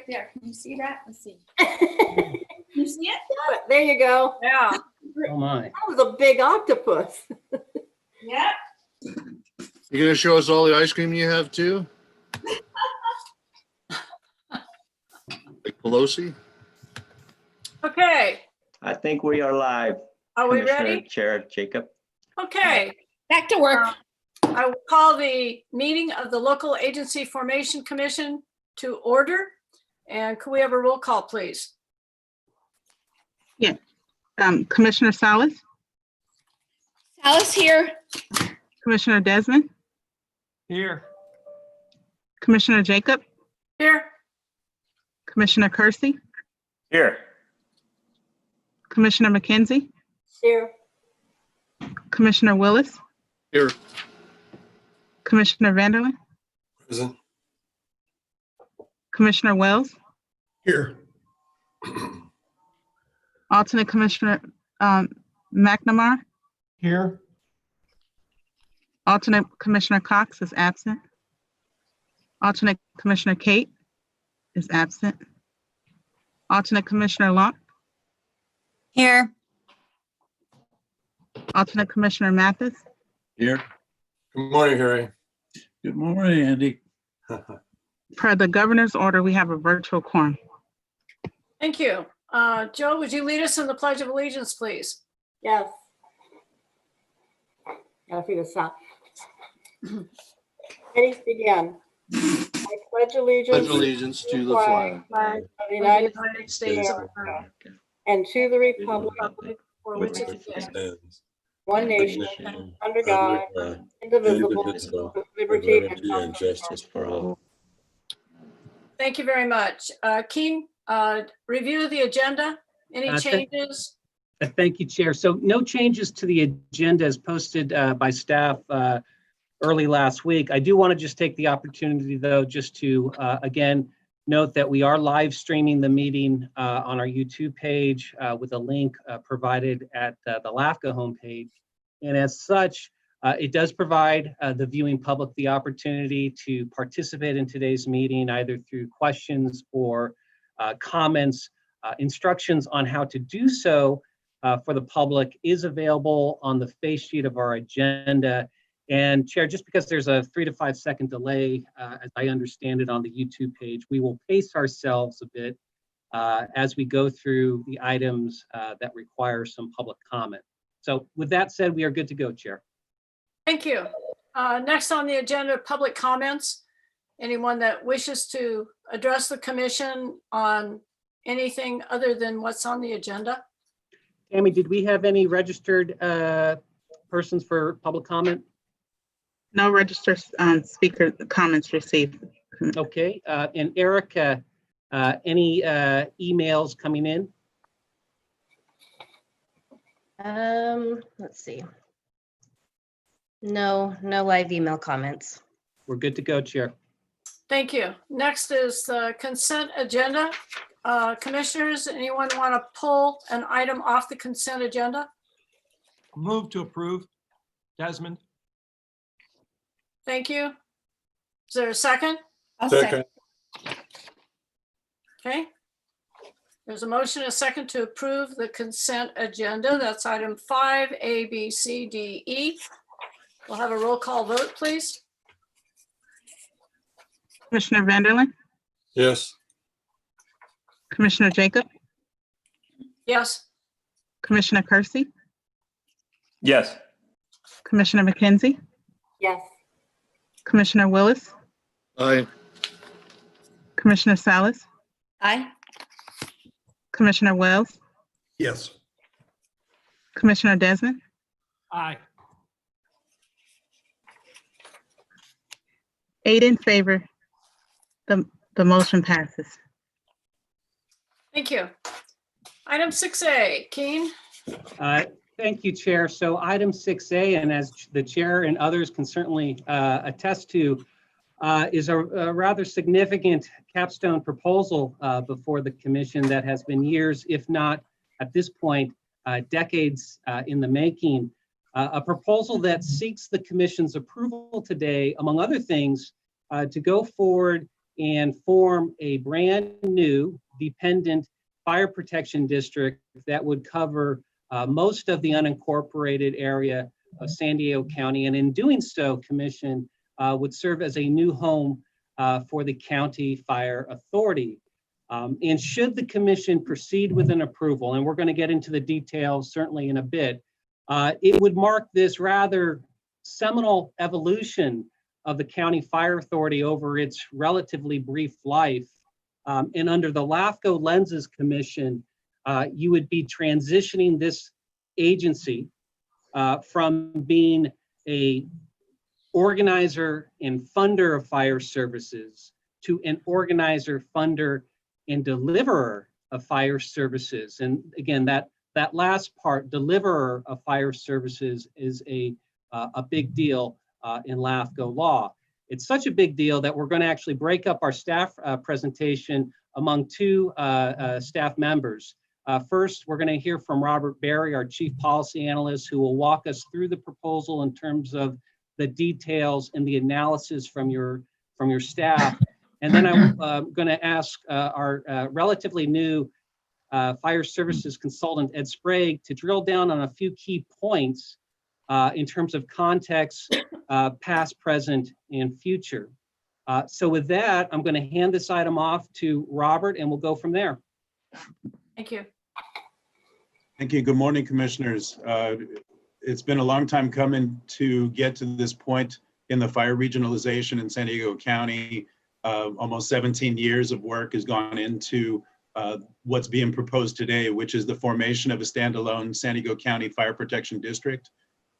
right there. Can you see that? Let's see. You see it? Got it. There you go. Yeah. Oh my. That was a big octopus. Yeah. You gonna show us all the ice cream you have too? Like Pelosi? Okay. I think we are live. Are we Commissioner ready? Chair Jacob. Okay. Back to work. I will call the meeting of the Local Agency Formation Commission to order. And could we have a roll call, please? Commissioner Salas, Alice here. Commissioner Desmond, Here. Commissioner Jacob, Here. Commissioner Kersey, Here. Commissioner McKenzie, Here. Commissioner Willis, Here. Commissioner Vanderlyn, Present. Commissioner Wells, Here. Alternate Commissioner McNamara, Here. Alternate Commissioner Cox is absent. Alternate Commissioner Kate is absent. Alternate Commissioner Locke, Here. Alternate Commissioner Mathis, Here. Good morning, Harry. Good morning, Andy. per the governor's order, we have a virtual quorum. Thank you. Joe, would you lead us in the Pledge of Allegiance, please? Yes. Gotta figure this out. Ready, begin. I pledge allegiance. Pledge allegiance to the flag Of the United United States of America America, and to the republic, for which it stands, one nation, under God, indivisible, with liberty and justice for all. Thank you very much. Keen, review the agenda. Any changes? Thank you, Chair. So no changes to the agenda as posted by staff early last week. I do want to just take the opportunity, though, just to, again, note that we are live streaming the meeting on our YouTube page with a link provided at the LAFCA homepage. And as such, it does provide the viewing public the opportunity to participate in today's meeting, either through questions or comments. Instructions on how to do so for the public is available on the face sheet of our agenda. And Chair, just because there's a 3 to 5 second delay, as I understand it on the YouTube page, we will pace ourselves a bit as we go through the items that require some public comment. So with that said, we are good to go, Chair. Thank you. Next on the agenda, public comments. Anyone that wishes to address the commission on anything other than what's on the agenda? Tammy, did we have any registered persons for public comment? No registered speaker comments received. Okay, and Erica, any emails coming in? Let's see. No live email comments. We're good to go, Chair. Thank you. Next is the consent agenda. Commissioners, anyone want to pull an item off the consent agenda? Move to approve. Desmond. Thank you. Is there a second? I'll second. Okay. There's a motion, a second to approve the consent agenda. That's item 5, A, B, C, D, E. We'll have a roll call vote, please. Commissioner Vanderlyn, Yes. Commissioner Jacob, Yes. Commissioner Kersey, Yes. Commissioner McKenzie, Yes. Commissioner Willis, Aye. Commissioner Salas, Aye. Commissioner Wells, Yes. Commissioner Desmond, Aye. 8 in favor. The motion passes. Thank you. Item 6A, Keen. Thank you, Chair. So item 6A, and as the Chair and others can certainly attest to, is a rather significant capstone proposal before the Commission that has been years, if not at this point, decades in the making. A proposal that seeks the Commission's approval today, among other things, to go forward and form a brand new dependent fire protection district that would cover most of the unincorporated area of San Diego County. And in doing so, Commission would serve as a new home for the County Fire Authority. And should the commission proceed with an approval, and we're going to get into the details certainly in a bit, it would mark this rather seminal evolution of the County Fire Authority over its relatively brief life. And under the LAFCO Lenses Commission, you would be transitioning this agency from being a organizer and funder of fire services to an organizer, funder, and deliverer of fire services. And again, that last part, deliverer of fire services, is a big deal in LAFCO law. It's such a big deal that we're going to actually break up our staff presentation among two staff members. First, we're going to hear from Robert Berry, our Chief Policy Analyst, who will walk us through the proposal in terms of the details and the analysis from your staff. And then I'm going to ask our relatively new fire services consultant, Ed Sprague, to drill down on a few key points in terms of context, past, present, and future. So with that, I'm going to hand this item off to Robert, and we'll go from there. Thank you. Thank you. Good morning, commissioners. It's been a long time coming to get to this point in the fire regionalization in San Diego County. Almost 17 years of work has gone into what's being proposed today, which is the formation of a standalone San Diego County Fire Protection District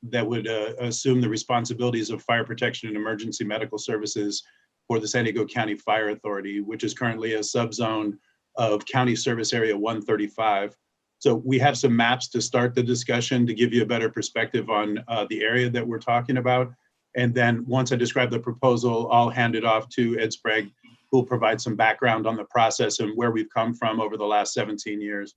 that would assume the responsibilities of fire protection and emergency medical services for the San Diego County Fire Authority, which is currently a subzone of County Service Area 135. So we have some maps to start the discussion to give you a better perspective on the area that we're talking about. And then once I describe the proposal, I'll hand it off to Ed Sprague, who will provide some background on the process and where we've come from over the last 17 years.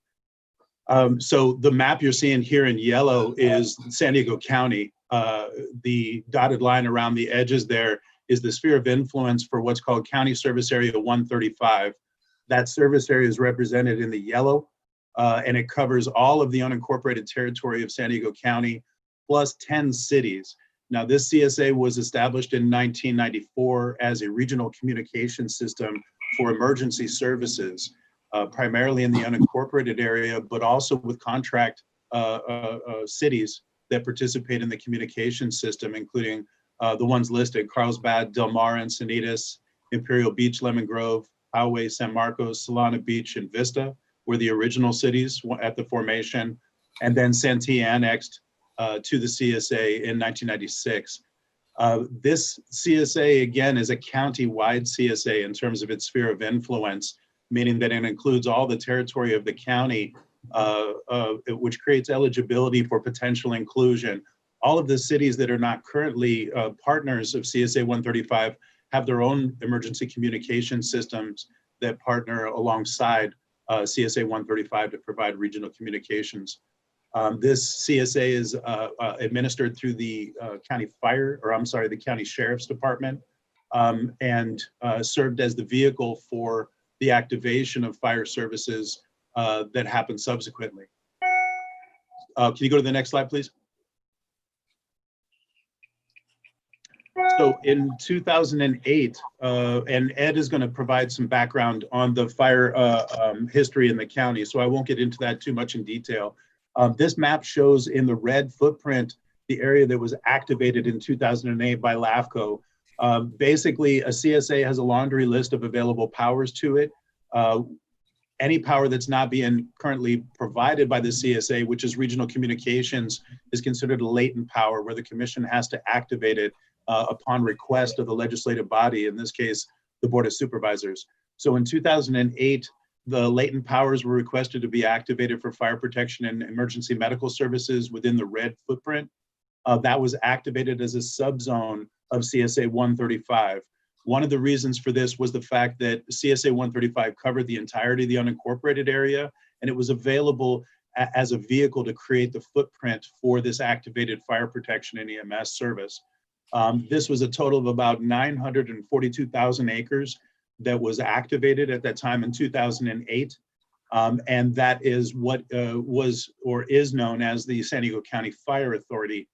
So the map you're seeing here in yellow is San Diego County. The dotted line around the edges there is the sphere of influence for what's called County Service Area 135. That service area is represented in the yellow, and it covers all of the unincorporated territory of San Diego County, plus 10 cities. Now, this CSA was established in 1994 as a regional communication system for emergency services, primarily in the unincorporated area, but also with contract cities that participate in the communication system, including the ones listed: Carlsbad, Del Mar, Encinitas, Imperial Beach, Lemon Grove, Poway, San Marcos, Solana Beach, and Vista were the original cities at the formation, and then Santee annexed to the CSA in 1996. This CSA, again, is a county-wide CSA in terms of its sphere of influence, meaning that it includes all the territory of the county, which creates eligibility for potential inclusion. All of the cities that are not currently partners of CSA 135 have their own emergency communication systems that partner alongside CSA 135 to provide regional communications. This CSA is administered through the the County Sheriff's Department, and served as the vehicle for the activation of fire services that happen subsequently. Can you go to the next slide, please? So in 2008, and Ed is going to provide some background on the fire history in the county, so I won't get into that too much in detail. This map shows in the red footprint the area that was activated in 2008 by LAFCO. Basically, a CSA has a laundry list of available powers to it. Any power that's not being currently provided by the CSA, which is regional communications, is considered a latent power where the commission has to activate it upon request of the legislative body, in this case, the Board of Supervisors. So in 2008, the latent powers were requested to be activated for fire protection and emergency medical services within the red footprint. That was activated as a subzone of CSA 135. One of the reasons for this was the fact that CSA 135 covered the entirety of the unincorporated area, and it was available as a vehicle to create the footprint for this activated fire protection and EMS service. This was a total of about 942,000 acres that was activated at that time in 2008. And that is what was or is known as the San Diego County Fire Authority,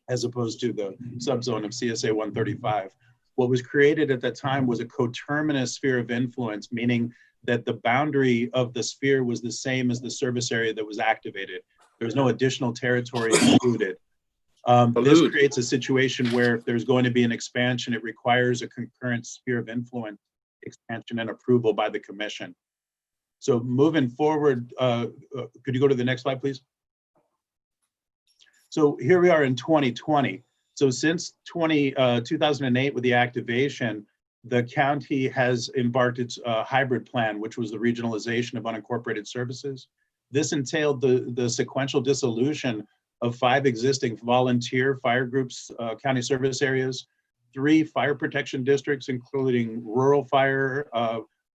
as opposed to the subzone of CSA 135. What was created at that time was a coterminous sphere of influence, meaning that the boundary of the sphere was the same as the service area that was activated. There's no additional territory included. This creates a situation where if there's going to be an expansion, it requires a concurrent sphere of influence expansion and approval by the commission. So moving forward, could you go to the next slide, please? So here we are in 2020. So since 2008 with the activation, the county has embarked its hybrid plan, which was the regionalization of unincorporated services. This entailed the sequential dissolution of 5 existing volunteer fire groups, county service areas, 3 fire protection districts, including Rural Fire,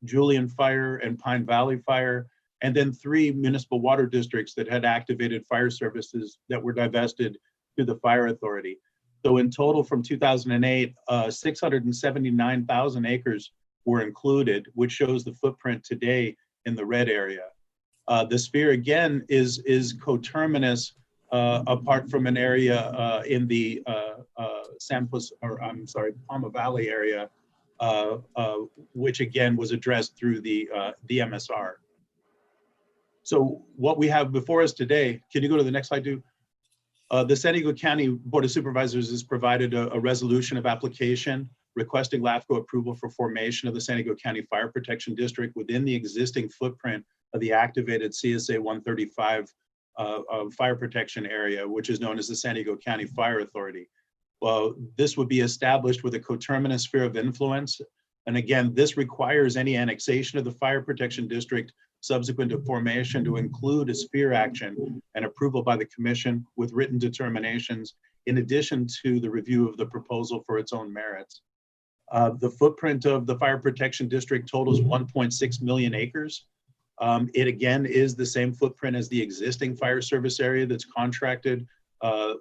Julian Fire, and Pine Valley Fire, and then 3 municipal water districts that had activated fire services that were divested to the Fire Authority. So in total from 2008, 679,000 acres were included, which shows the footprint today in the red area. The sphere again is coterminous apart from an area in the Palma Valley area, which again was addressed through the MSR. So what we have before us today, can you go to the next slide, too? The San Diego County Board of Supervisors has provided a resolution of application requesting LAFCO approval for formation of the San Diego County Fire Protection District within the existing footprint of the activated CSA 135 fire protection area, which is known as the San Diego County Fire Authority. Well, this would be established with a coterminous sphere of influence. And again, this requires any annexation of the fire protection district subsequent to formation to include a sphere action and approval by the commission with written determinations, in addition to the review of the proposal for its own merits. The footprint of the fire protection district totals 1.6 million acres. It again is the same footprint as the existing fire service area that's contracted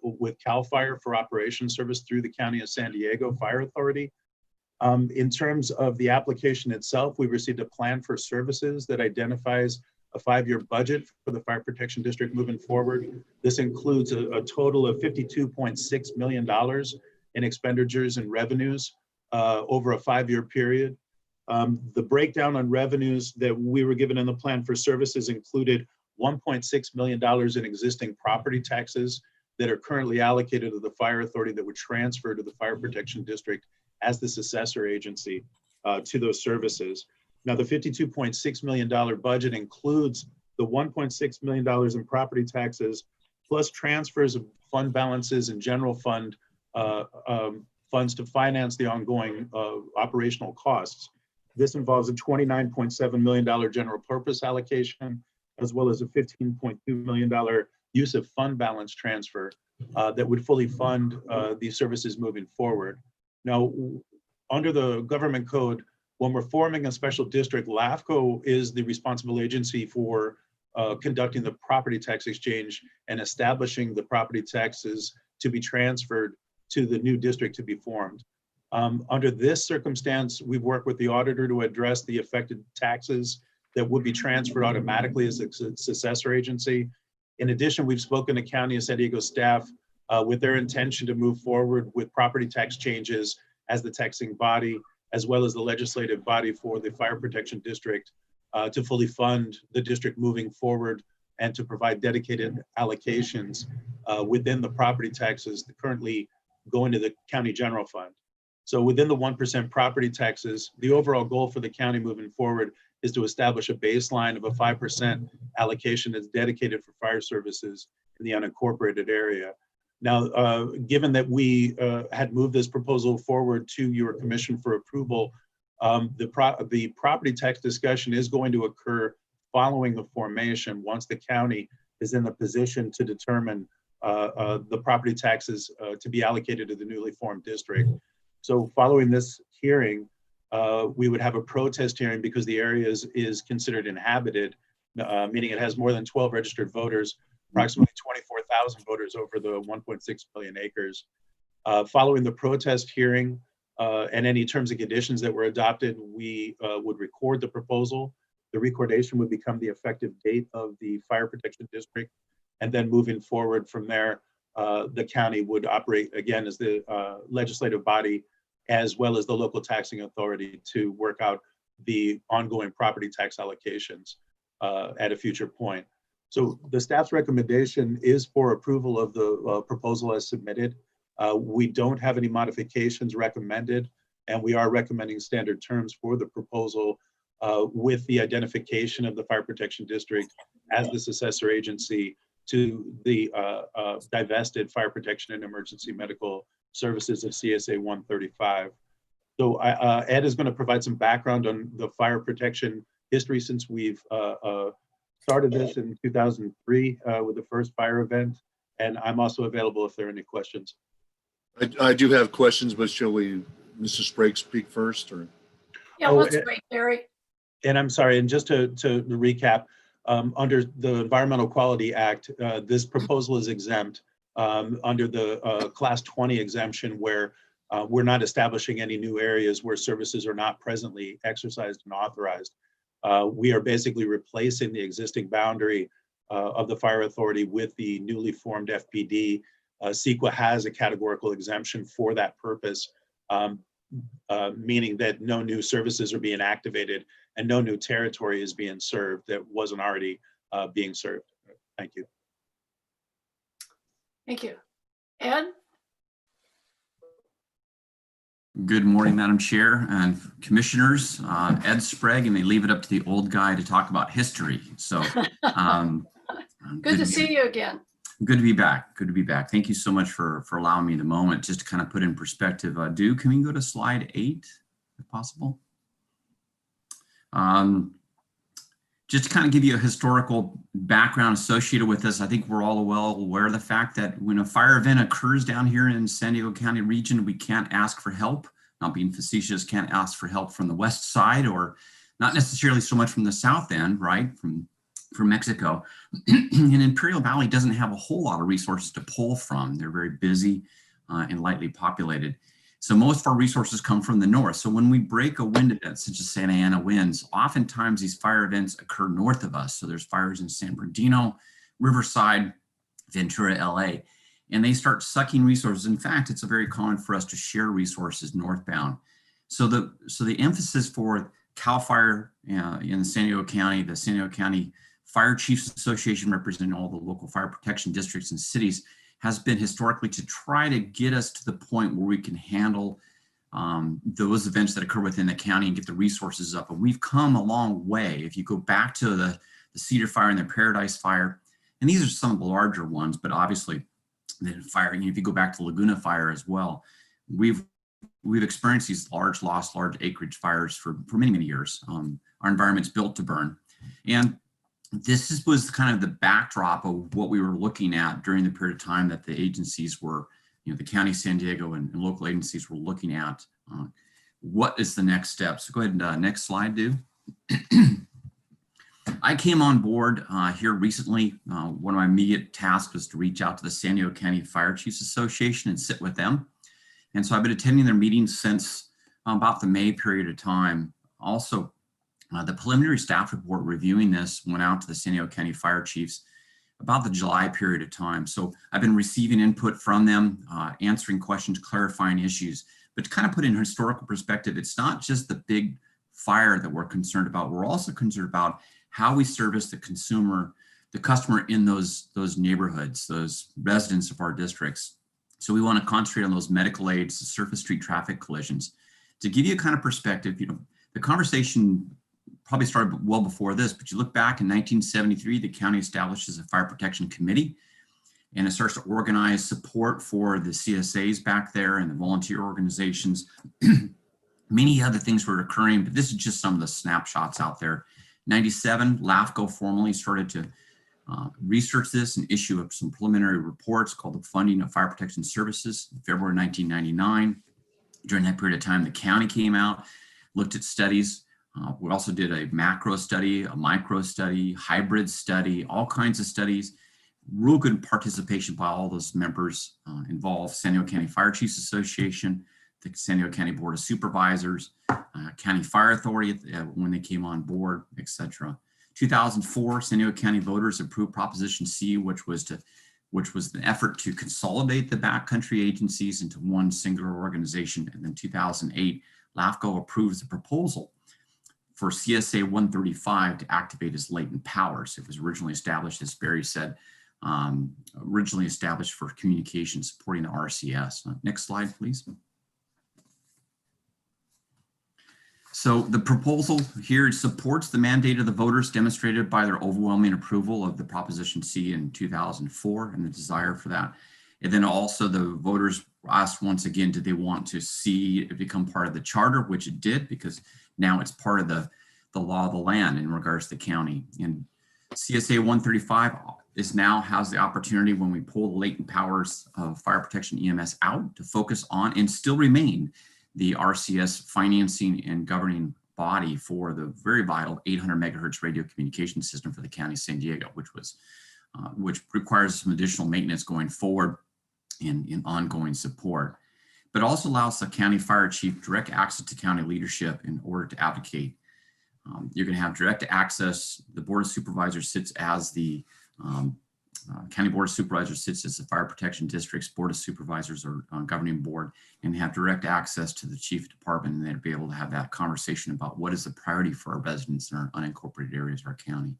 with CAL FIRE for operations service through the County of San Diego Fire Authority. In terms of the application itself, we received a plan for services that identifies a 5-year budget for the fire protection district moving forward. This includes a total of $52.6 million in expenditures and revenues over a 5-year period. The breakdown on revenues that we were given in the plan for services included $1.6 million in existing property taxes that are currently allocated to the fire authority that would transfer to the fire protection district as the successor agency to those services. Now, the $52.6 million budget includes the $1.6 million in property taxes, plus transfers of fund balances and general fund funds to finance the ongoing operational costs. This involves a $29.7 million general purpose allocation, as well as a $15.2 million use of fund balance transfer that would fully fund these services moving forward. Now, under the government code, when we're forming a special district, LAFCO is the responsible agency for conducting the property tax exchange and establishing the property taxes to be transferred to the new district to be formed. Under this circumstance, we've worked with the auditor to address the affected taxes that would be transferred automatically as a successor agency. In addition, we've spoken to County of San Diego staff with their intention to move forward with property tax changes as the taxing body, as well as the legislative body for the fire protection district to fully fund the district moving forward and to provide dedicated allocations within the property taxes that currently go into the county general fund. So within the 1% property taxes, the overall goal for the county moving forward is to establish a baseline of a 5% allocation that's dedicated for fire services in the unincorporated area. Now, given that we had moved this proposal forward to your commission for approval, the property tax discussion is going to occur following the formation once the county is in the position to determine the property taxes to be allocated to the newly formed district. So following this hearing, we would have a protest hearing because the area is considered inhabited, meaning it has more than 12 registered voters, approximately 24,000 voters over the 1.6 million acres. Following the protest hearing, and any terms and conditions that were adopted, we would record the proposal. The recordation would become the effective date of the fire protection district. And then moving forward from there, the county would operate again as the legislative body, as well as the local taxing authority, to work out the ongoing property tax allocations at a future point. So the staff's recommendation is for approval of the proposal as submitted. We don't have any modifications recommended, and we are recommending standard terms for the proposal with the identification of the fire protection district as the successor agency to the divested fire protection and emergency medical services of CSA 135. So Ed is going to provide some background on the fire protection history since we've started this in 2003 with the first fire event. And I'm also available if there are any questions. I do have questions, but shall we, Mr. Sprague, speak first, or? Yeah, Oh, let's wait, Barry. And I'm sorry, and just to recap, under the Environmental Quality Act, this proposal is exempt under the Class 20 exemption, where we're not establishing any new areas where services are not presently exercised and authorized. We are basically replacing the existing boundary of the fire authority with the newly formed FPD. CEQA has a categorical exemption for that purpose, meaning that no new services are being activated and no new territory is being served that wasn't already being served. Thank you. Thank you. Ed? Good morning, Madam Chair and Commissioners. Ed Sprague, and they leave it up to the old guy to talk about history. So Good to see you again. Good to be back. Good to be back. Thank you so much for allowing me the moment just to kind of put in perspective. Can we go to slide 8 if possible? Just to kind of give you a historical background associated with this, I think we're all well aware of the fact that when a fire event occurs down here in San Diego County region, we can't ask for help. Not being facetious, can't ask for help from the west side, or not necessarily so much from the south end, right, from Mexico. And Imperial Valley doesn't have a whole lot of resources to pull from. They're very busy and lightly populated. So most of our resources come from the north. So when we break a wind event, such as Santa Ana winds, oftentimes these fire events occur north of us. So there's fires in San Bernardino, Riverside, Ventura, LA, and they start sucking resources. In fact, it's very common for us to share resources northbound. So the emphasis for CAL FIRE in San Diego County, the San Diego County Fire Chiefs Association, representing all the local fire protection districts and cities, has been historically to try to get us to the point where we can handle those events that occur within the county and get the resources up. And we've come a long way. If you go back to the Cedar Fire and the Paradise Fire, and these are some of the larger ones, but obviously the fire, if you go back to Laguna Fire as well, we've experienced these large acreage fires for many, many years. Our environment's built to burn. And this was kind of the backdrop of what we were looking at during the period of time that the agencies were, the County of San Diego and local agencies were looking at what is the next step. So go ahead and next slide, do. I came on board here recently. One of my immediate tasks was to reach out to the San Diego County Fire Chiefs Association and sit with them. And so I've been attending their meetings since about the May period of time. Also, the preliminary staff report reviewing this went out to the San Diego County Fire Chiefs about the July period of time. So I've been receiving input from them, answering questions, clarifying issues. But to kind of put in historical perspective, it's not just the big fire that we're concerned about. We're also concerned about how we service the customer in those neighborhoods, those residents of our districts. So we want to concentrate on those medical aids, the surface street traffic collisions. To give you a kind of perspective, the conversation probably started well before this, but you look back in 1973, the county establishes a fire protection committee, and it starts to organize support for the CSAs back there and the volunteer organizations. Many other things were occurring, but this is just some of the snapshots out there. 97, LAFCO formally started to research this and issue some preliminary reports called the Funding of Fire Protection Services, February 1999. During that period of time, the county came out, looked at studies. We also did a macro study, a micro study, hybrid study, all kinds of studies. Real good participation by all those members involved: San Diego County Fire Chiefs Association, the San Diego County Board of Supervisors, County Fire Authority when they came on board, etc. 2004, San Diego County voters approved Proposition C, which was the effort to consolidate the backcountry agencies into one singular organization. And then 2008, LAFCO approves the proposal for CSA 135 to activate its latent powers. It was originally established, as Barry said, originally established for communication supporting the RCS. Next slide, please. So the proposal here supports the mandate of the voters demonstrated by their overwhelming approval of the Proposition C in 2004 and the desire for that. And then also the voters asked once again, did they want to see it become part of the charter, which it did, because now it's part of the law of the land in regards to the county. And CSA 135 now has the opportunity, when we pull the latent powers of fire protection EMS out, to focus on and still remain the RCS financing and governing body for the very vital 800 megahertz radio communication system for the county of San Diego, which requires some additional maintenance going forward in ongoing support, but also allows the county fire chief direct access to county leadership in order to advocate. You're going to have direct access. The Board of Supervisors sits as the County Board of Supervisors sits as the Fire Protection District's Board of Supervisors or governing board, and have direct access to the chief department, and they'd be able to have that conversation about what is the priority for our residents in our unincorporated areas of our county.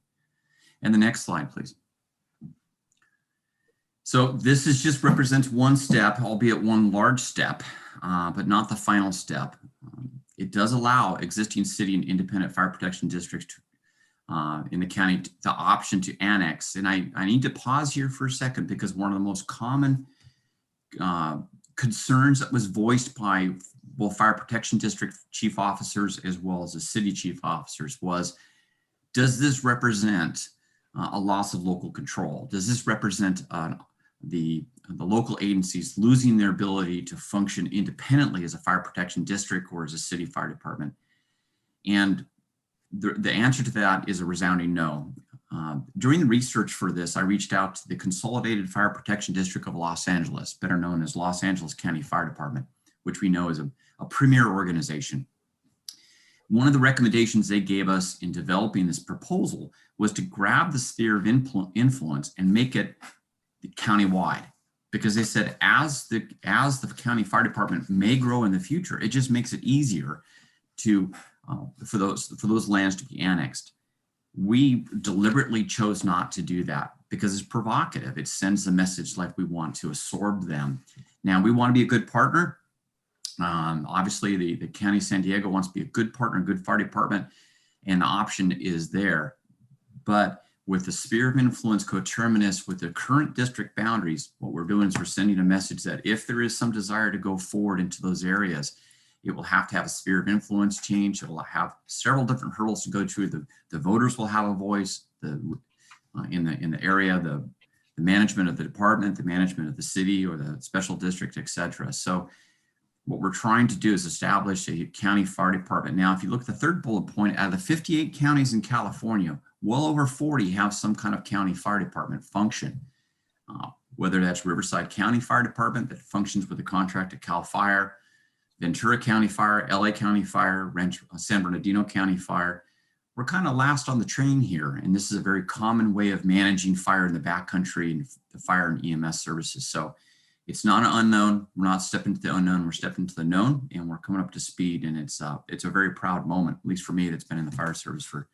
And the next slide, please. So this is just represents one step, albeit one large step, but not the final step. It does allow existing city and independent fire protection districts in the county the option to annex. And I need to pause here for a second, because one of the most common concerns that was voiced by both fire protection district chief officers as well as the city chief officers was, does this represent a loss of local control? Does this represent the local agencies losing their ability to function independently as a fire protection district or as a city fire department? And the answer to that is a resounding no. During the research for this, I reached out to the Consolidated Fire Protection District of Los Angeles, better known as Los Angeles County Fire Department, which we know is a premier organization. One of the recommendations they gave us in developing this proposal was to grab the sphere of influence and make it countywide, because they said as the county fire department may grow in the future, it just makes it easier to for those lands to be annexed. We deliberately chose not to do that because it's provocative. It sends the message like we want to absorb them. Now, we want to be a good partner. Obviously, the County of San Diego wants to be a good partner, a good fire department, and the option is there. But with the sphere of influence coterminous with the current district boundaries, what we're doing is we're sending a message that if there is some desire to go forward into those areas, it will have to have a sphere of influence change. It will have several different hurdles to go through. The voters will have a voice in the area, the management of the department, the management of the city or the special district, et cetera. So what we're trying to do is establish a county fire department. Now, if you look at the third bullet point, out of the 58 counties in California, well over 40 have some kind of county fire department function, whether that's Riverside County Fire Department that functions with a contract at CAL FIRE, Ventura County Fire, LA County Fire, San Bernardino County Fire. We're kind of last on the train here, and this is a very common way of managing fire in the backcountry and the fire and EMS services. So it's not an unknown. We're not stepping to the unknown. We're stepping to the known, and we're coming up to speed. And it's a very proud moment, at least for me, that's been in the fire service for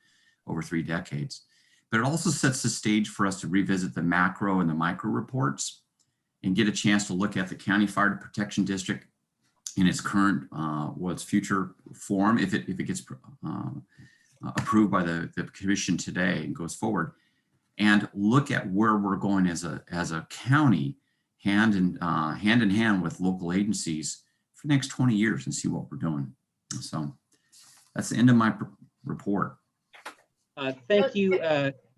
over 3 decades. But it also sets the stage for us to revisit the macro and the micro reports and get a chance to look at the County Fire Protection District in its current, its future form, if it gets approved by the commission today and goes forward, and look at where we're going as a county, hand in hand with local agencies for the next 20 years and see what we're doing. So that's the end of my report. Thank you,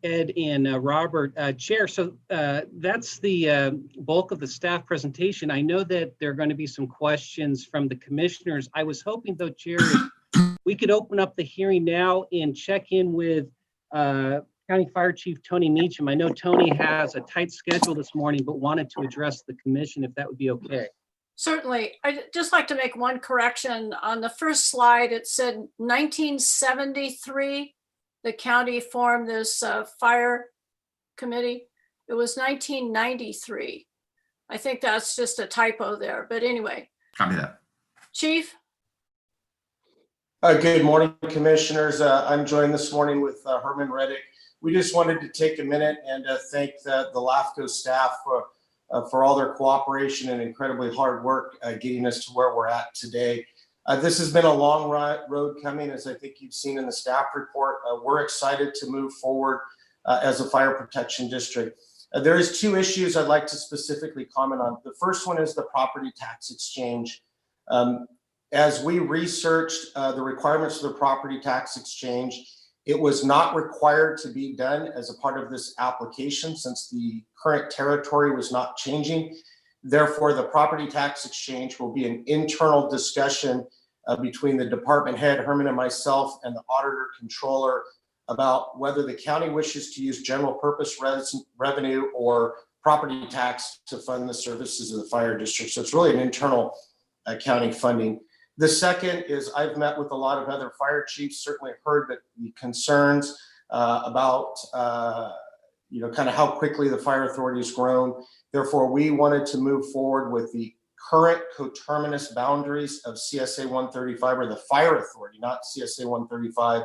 Ed and Robert. Chair, so that's the bulk of the staff presentation. I know that there are going to be some questions from the commissioners. I was hoping, though, Chair, if we could open up the hearing now and check in with County Fire Chief Tony Meacham. I know Tony has a tight schedule this morning, but wanted to address the commission if that would be okay. Certainly. I'd just like to make one correction. On the first slide, it said 1973, the county formed this fire committee. It was 1993. I think that's just a typo there, but anyway. Copy that. Chief? Good morning, commissioners. I'm joined this morning with Herman Reddick. We just wanted to take a minute and thank the LAFCO staff for all their cooperation and incredibly hard work getting us to where we're at today. This has been a long road coming, as I think you've seen in the staff report. We're excited to move forward as a fire protection district. There is two issues I'd like to specifically comment on. The first one is the property tax exchange. As we researched the requirements of the property tax exchange, it was not required to be done as a part of this application since the current territory was not changing. Therefore, the property tax exchange will be an internal discussion between the department head, Herman, and myself, and the auditor controller about whether the county wishes to use general purpose revenue or property tax to fund the services of the fire district. So it's really an internal county funding. The second is I've met with a lot of other fire chiefs, certainly heard that the concerns about, kind of how quickly the fire authority has grown. Therefore, we wanted to move forward with the current coterminous boundaries of CSA 135, or the fire authority, not CSA 135,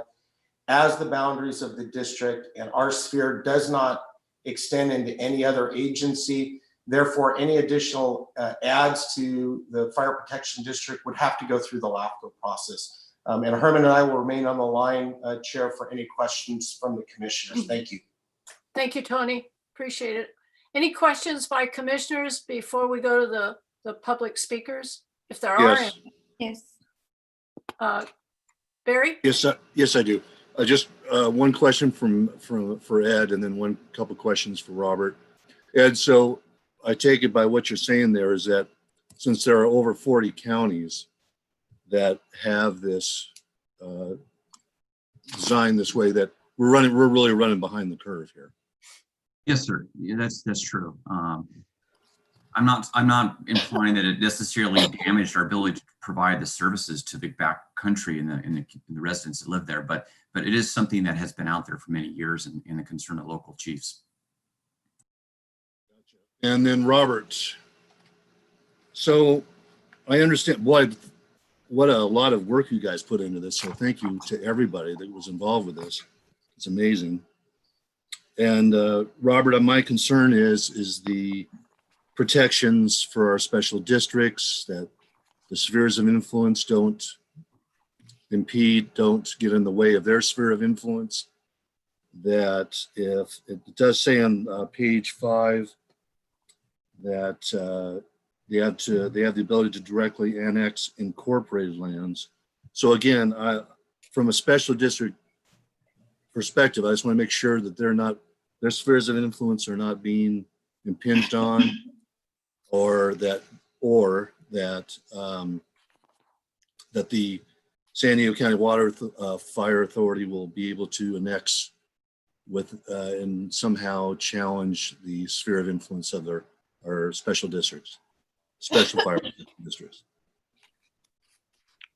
as the boundaries of the district, and our sphere does not extend into any other agency. Therefore, any additional adds to the fire protection district would have to go through the LAFCO process. And Herman and I will remain on the line, Chair, for any questions from the commissioners. Thank you. Thank you, Tony. Appreciate it. Any questions by commissioners before we go to the public speakers? If there are Yes. any. Yes. Barry? Yes, I do. Just one question for Ed, and then one couple questions for Robert. Ed, so I take it by what you're saying there is that since there are over 40 counties that have this designed this way, that we're really running behind the curve here. Yes, sir. Yeah, that's true. I'm not implying that it necessarily damaged our ability to provide the services to the back country and the residents that live there, but it is something that has been out there for many years and the concern of local chiefs. And then Robert, so I understand what a lot of work you guys put into this. So thank you to everybody that was involved with this. It's amazing. And Robert, my concern is the protections for our special districts, that the spheres of influence don't get in the way of their sphere of influence. That if it does say on page 5 that they have the ability to directly annex incorporated lands. So again, from a special district perspective, I just want to make sure that their spheres of influence are not being impinged on, or that the San Diego County Water Fire Authority will be able to annex with and somehow challenge the sphere of influence of our special districts, special fire districts.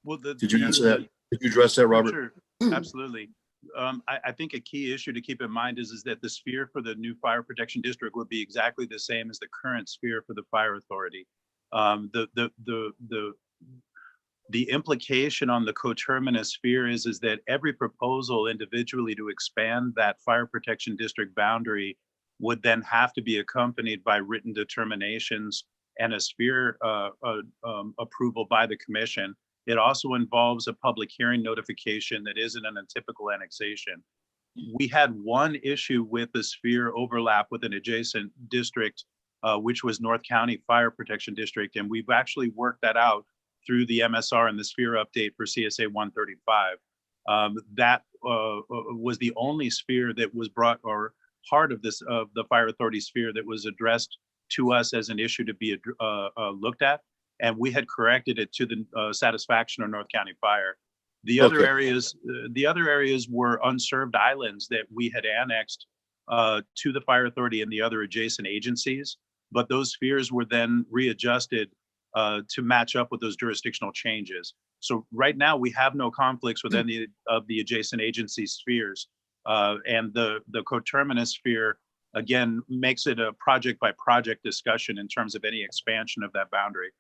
Well, Did you answer that? Did you address that, Robert? Sure, absolutely. I think a key issue to keep in mind is that the sphere for the new fire protection district would be exactly the same as the current sphere for the fire authority. The implication on the coterminous sphere is that every proposal individually to expand that fire protection district boundary would then have to be accompanied by written determinations and a sphere approval by the commission. It also involves a public hearing notification that isn't an atypical annexation. We had one issue with the sphere overlap with an adjacent district, which was North County Fire Protection District, and we've actually worked that out through the MSR and the sphere update for CSA 135. That was the only sphere that was brought, or part of this of the fire authority sphere, that was addressed to us as an issue to be looked at, and we had corrected it to the satisfaction of North County Fire. The other areas, were unserved islands that we had annexed to the fire authority and the other adjacent agencies, but those spheres were then readjusted to match up with those jurisdictional changes. So right now, we have no conflicts with any of the adjacent agency spheres. And the coterminous sphere, again, makes it a project by project discussion in terms of any expansion of that boundary.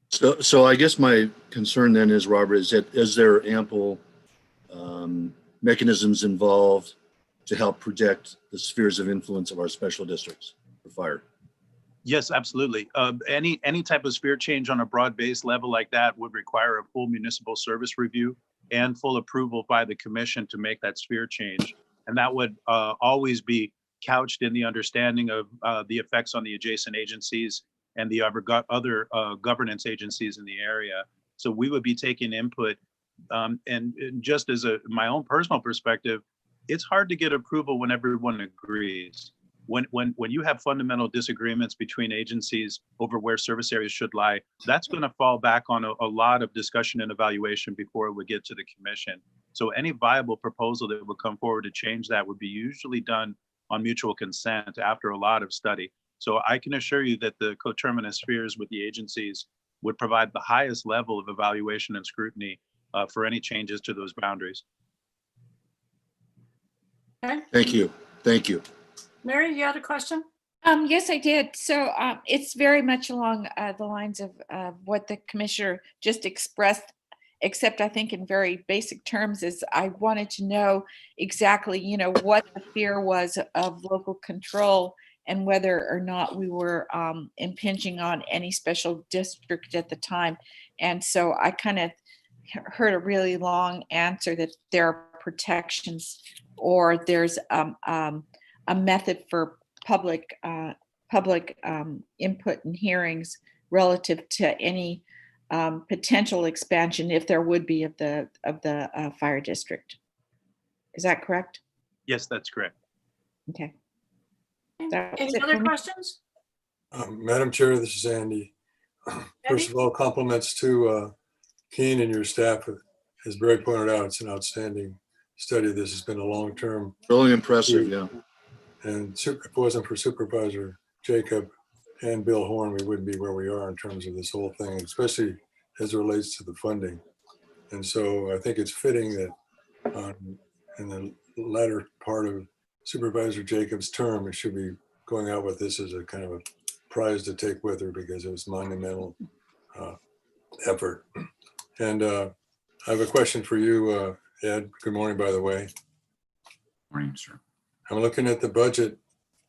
So I guess my concern then is, Robert, is there ample mechanisms involved to help project the spheres of influence of our special districts for fire? Yes, absolutely. Any type of sphere change on a broad-based level like that would require a full municipal service review and full approval by the commission to make that sphere change. And that would always be couched in the understanding of the effects on the adjacent agencies and the other governance agencies in the area. So we would be taking input. And just as my own personal perspective, it's hard to get approval when everyone agrees. When you have fundamental disagreements between agencies over where service areas should lie, that's going to fall back on a lot of discussion and evaluation before it would get to the commission. So any viable proposal that would come forward to change that would be usually done on mutual consent after a lot of study. So I can assure you that the coterminous spheres with the agencies would provide the highest level of evaluation and scrutiny for any changes to those boundaries. Okay, Thank you. Thank you. Mary, you had a question? Yes, I did. So it's very much along the lines of what the commissioner just expressed, except I think in very basic terms is I wanted to know exactly, what the fear was of local control and whether or not we were impinging on any special district at the time. And so I kind of heard a really long answer that there are protections or there's a method for public input and hearings relative to any potential expansion, if there would be, of the fire district. Is that correct? Yes, that's correct. Okay. Any other questions? Madam Chair, this is Andy. First of all, compliments to Keen and your staff. As Barry pointed out, it's an outstanding study. This has been a long-term. Really impressive, yeah. And if it wasn't for Supervisor Jacob and Bill Horn, we wouldn't be where we are in terms of this whole thing, especially as it relates to the funding. And so I think it's fitting that in the latter part of Supervisor Jacob's term, it should be going out with this as a kind of a prize to take with her because it was monumental effort. And I have a question for you, Ed. Good morning, by the way. Morning, sir. I'm looking at the budget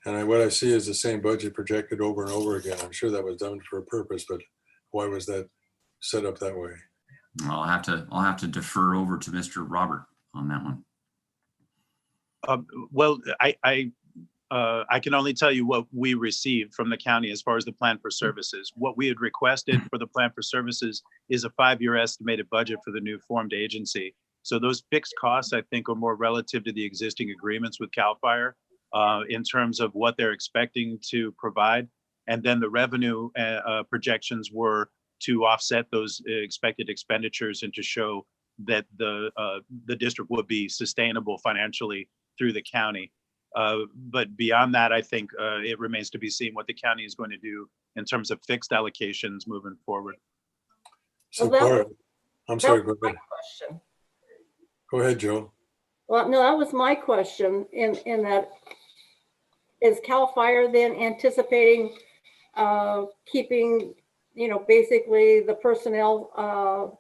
and what I see is the same budget projected over and over again. I'm sure that was done for a purpose, but why was that set up that way? I'll have to defer over to Mr. Robert on that one. Well, I can only tell you what we received from the county as far as the plan for services. What we had requested for the plan for services is a 5-year estimated budget for the new formed agency. So those fixed costs, I think, are more relative to the existing agreements with CAL FIRE in terms of what they're expecting to provide. And then the revenue projections were to offset those expected expenditures and to show that the district would be sustainable financially through the county. But beyond that, I think it remains to be seen what the county is going to do in terms of fixed allocations moving forward. So Well, I'm sorry, that was go my ahead. question. Go ahead, Joe. Well, no, that was my question in that, is CAL FIRE then anticipating keeping, basically the personnel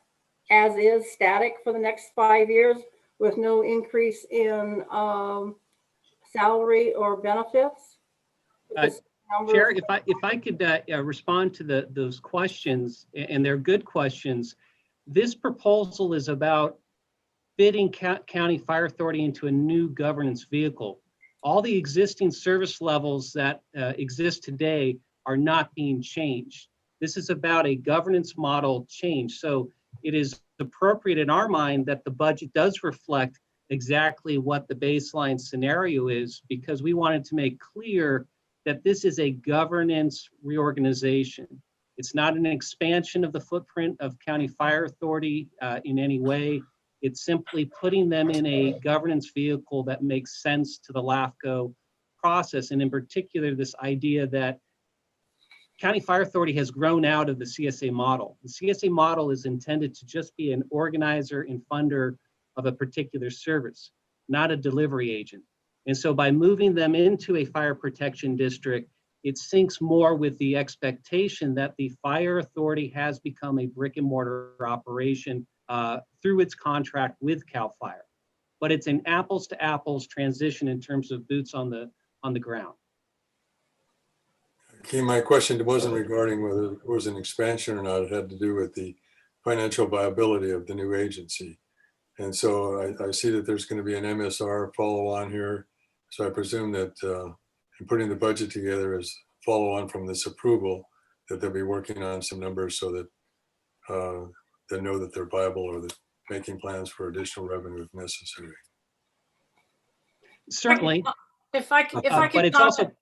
as is static for the next 5 years with no increase in salary or benefits? Chair, if I could respond to those questions, and they're good questions. This proposal is about fitting County Fire Authority into a new governance vehicle. All the existing service levels that exist today are not being changed. This is about a governance model change. So it is appropriate in our mind that the budget does reflect exactly what the baseline scenario is, because we wanted to make clear that this is a governance reorganization. It's not an expansion of the footprint of County Fire Authority in any way. It's simply putting them in a governance vehicle that makes sense to the LAFCO process. And in particular, this idea that County Fire Authority has grown out of the CSA model. The CSA model is intended to just be an organizer and funder of a particular service, not a delivery agent. And so by moving them into a fire protection district, it syncs more with the expectation that the fire authority has become a brick and mortar operation through its contract with CAL FIRE. But it's an apples to apples transition in terms of boots on the ground. Okay, my question wasn't regarding whether it was an expansion or not. It had to do with the financial viability of the new agency. And so I see that there's going to be an MSR follow on here. So I presume that in putting the budget together as follow on from this approval, that they'll be working on some numbers so that they know that they're viable, or that making plans for additional revenue if necessary. Certainly. If I could but it's comment, also,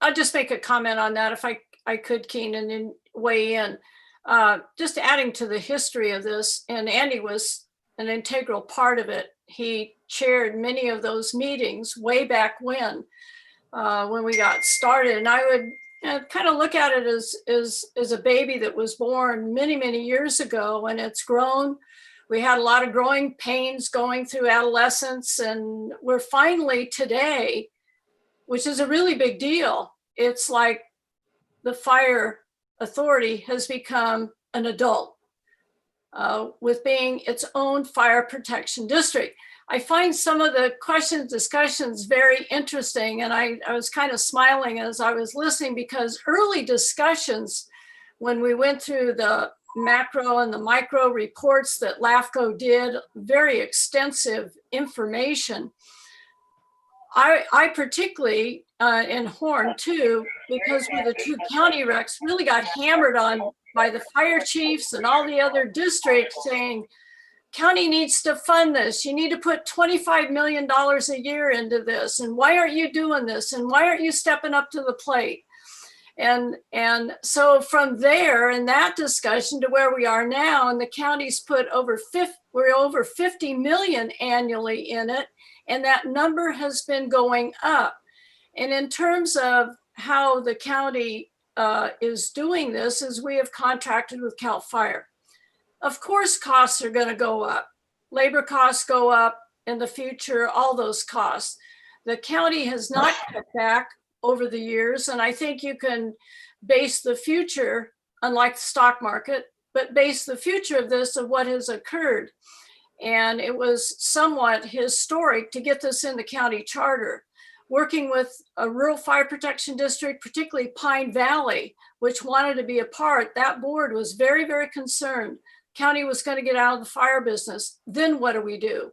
I'll just make a comment on that if I could, Keen, and then weigh in. Just adding to the history of this, and Andy was an integral part of it. He chaired many of those meetings way back when we got started. And I would kind of look at it as a baby that was born many, many years ago, and it's grown. We had a lot of growing pains going through adolescence, and we're finally today, which is a really big deal. It's like the fire authority has become an adult with being its own fire protection district. I find some of the questions, discussions very interesting, and I was kind of smiling as I was listening, because early discussions, when we went through the macro and the micro reports that LAFCO did, very extensive information. I particularly, and Horn too, because we're the two county recs, really got hammered on by the fire chiefs and all the other districts saying, county needs to fund this. You need to put $25 million a year into this. And why aren't you doing this? And why aren't you stepping up to the plate? And so from there, in that discussion to where we are now, and the county's put we're over 50 million annually in it. And that number has been going up. And in terms of how the county is doing this, is we have contracted with CAL FIRE. Of course, costs are going to go up. Labor costs go up in the future, all those costs. The county has not cut back over the years. And I think you can base the future, unlike the stock market, but base the future of this of what has occurred. And it was somewhat historic to get this in the county charter. Working with a rural fire protection district, particularly Pine Valley, which wanted to be a part, that board was very, very concerned. County was going to get out of the fire business. Then what do we do?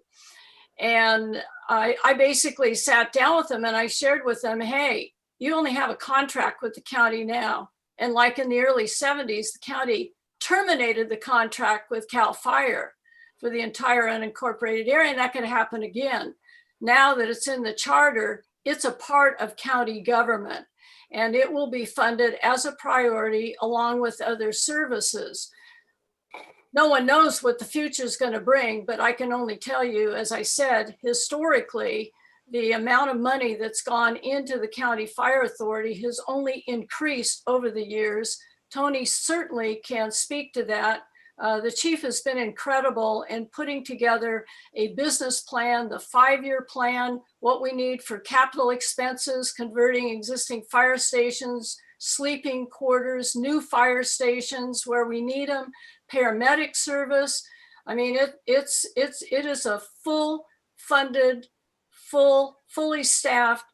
And I basically sat down with them and I shared with them, hey, you only have a contract with the county now. And like in the early 70s, the county terminated the contract with CAL FIRE for the entire unincorporated area, and that can happen again. Now that it's in the charter, it's a part of county government, and it will be funded as a priority along with other services. No one knows what the future is going to bring, but I can only tell you, as I said, historically, the amount of money that's gone into the county fire authority has only increased over the years. Tony certainly can speak to that. The chief has been incredible in putting together a business plan, the 5-year plan, what we need for capital expenses, converting existing fire stations, sleeping quarters, new fire stations where we need them, paramedic service. I mean, it is a full funded, fully staffed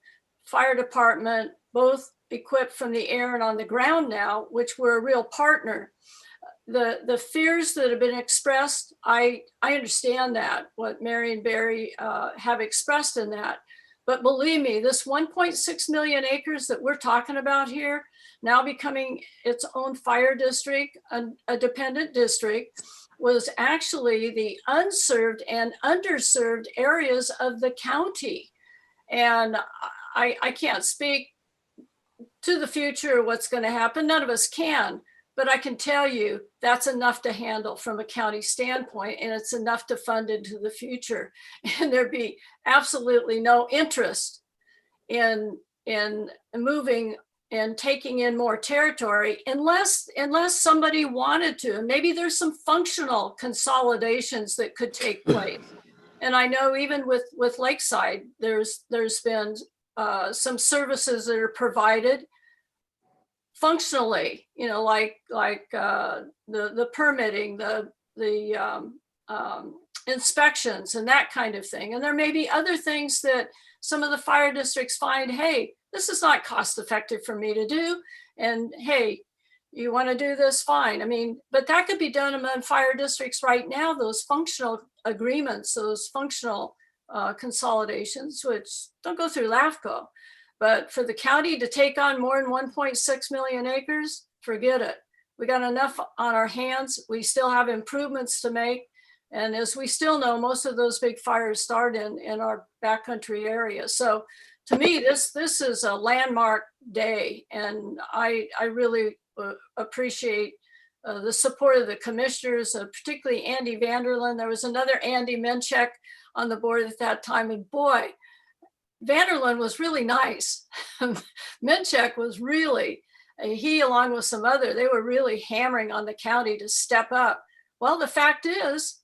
fire department, both equipped from the air and on the ground now, which we're a real partner. The fears that have been expressed, I understand that, what Mary and Barry have expressed in that. But believe me, this 1.6 million acres that we're talking about here, now becoming its own fire district, a dependent district, was actually the unserved and underserved areas of the county. And I can't speak to the future, what's going to happen. None of us can. But I can tell you that's enough to handle from a county standpoint, and it's enough to fund into the future. And there'd be absolutely no interest in moving and taking in more territory unless somebody wanted to. And maybe there's some functional consolidations that could take place. And I know even with Lakeside, there's been some services that are provided functionally, like the permitting, the inspections and that kind of thing. And there may be other things that some of the fire districts find, hey, this is not cost effective for me to do. And hey, you want to do this, fine. I mean, but that could be done among fire districts right now, those functional agreements, those functional consolidations, which don't go through LAFCO. But for the county to take on more than 1.6 million acres, forget it. We got enough on our hands. We still have improvements to make. And as we still know, most of those big fires start in our backcountry area. So to me, this is a landmark day. And I really appreciate the support of the commissioners, particularly Andy Vanderlyn. There was another Andy Menchek on the board at that time. And boy, Vanderlyn was really nice. Menchek was really, he along with some other, they were really hammering on the county to step up. Well, the fact is,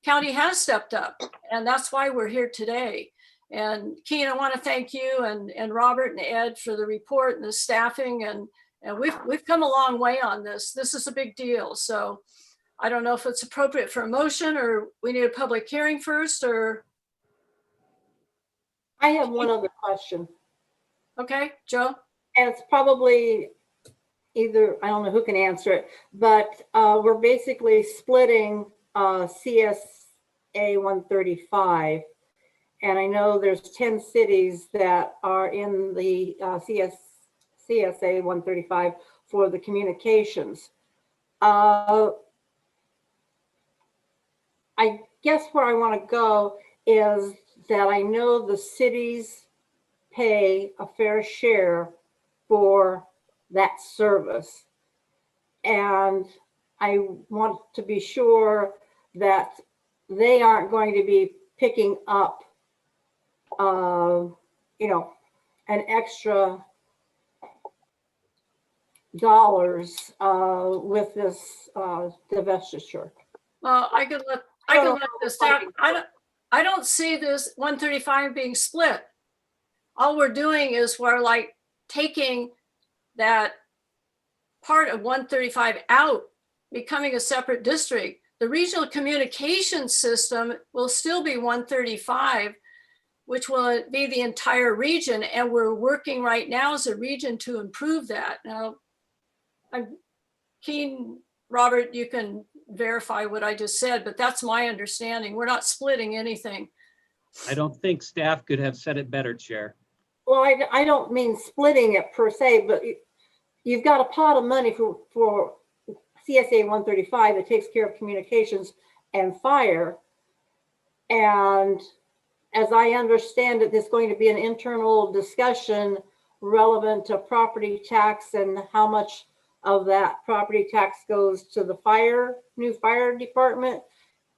county has stepped up, and that's why we're here today. And Keen, I want to thank you and Robert and Ed for the report and the staffing, and we've come a long way on this. This is a big deal. So I don't know if it's appropriate for a motion or we need a public hearing first, or. I have one other question. Okay, Joe? And it's probably either, I don't know who can answer it, but we're basically splitting CSA 135. And I know there's 10 cities that are in the CSA 135 for the communications. I guess where I want to go is that I know the cities pay a fair share for that service. And I want to be sure that they aren't going to be picking up, an extra dollars with this divestiture. Well, I could let the staff, I don't see this 135 being split. All we're doing is we're like taking that part of 135 out, becoming a separate district. The regional communication system will still be 135, which will be the entire region. And we're working right now as a region to improve that. Now, I'm keen, Robert, you can verify what I just said, but that's my understanding. We're not splitting anything. I don't think staff could have said it better, Chair. Well, I don't mean splitting it per se, but you've got a pot of money for CSA 135 that takes care of communications and fire. And as I understand it, there's going to be an internal discussion relevant to property tax and how much of that property tax goes to the new fire department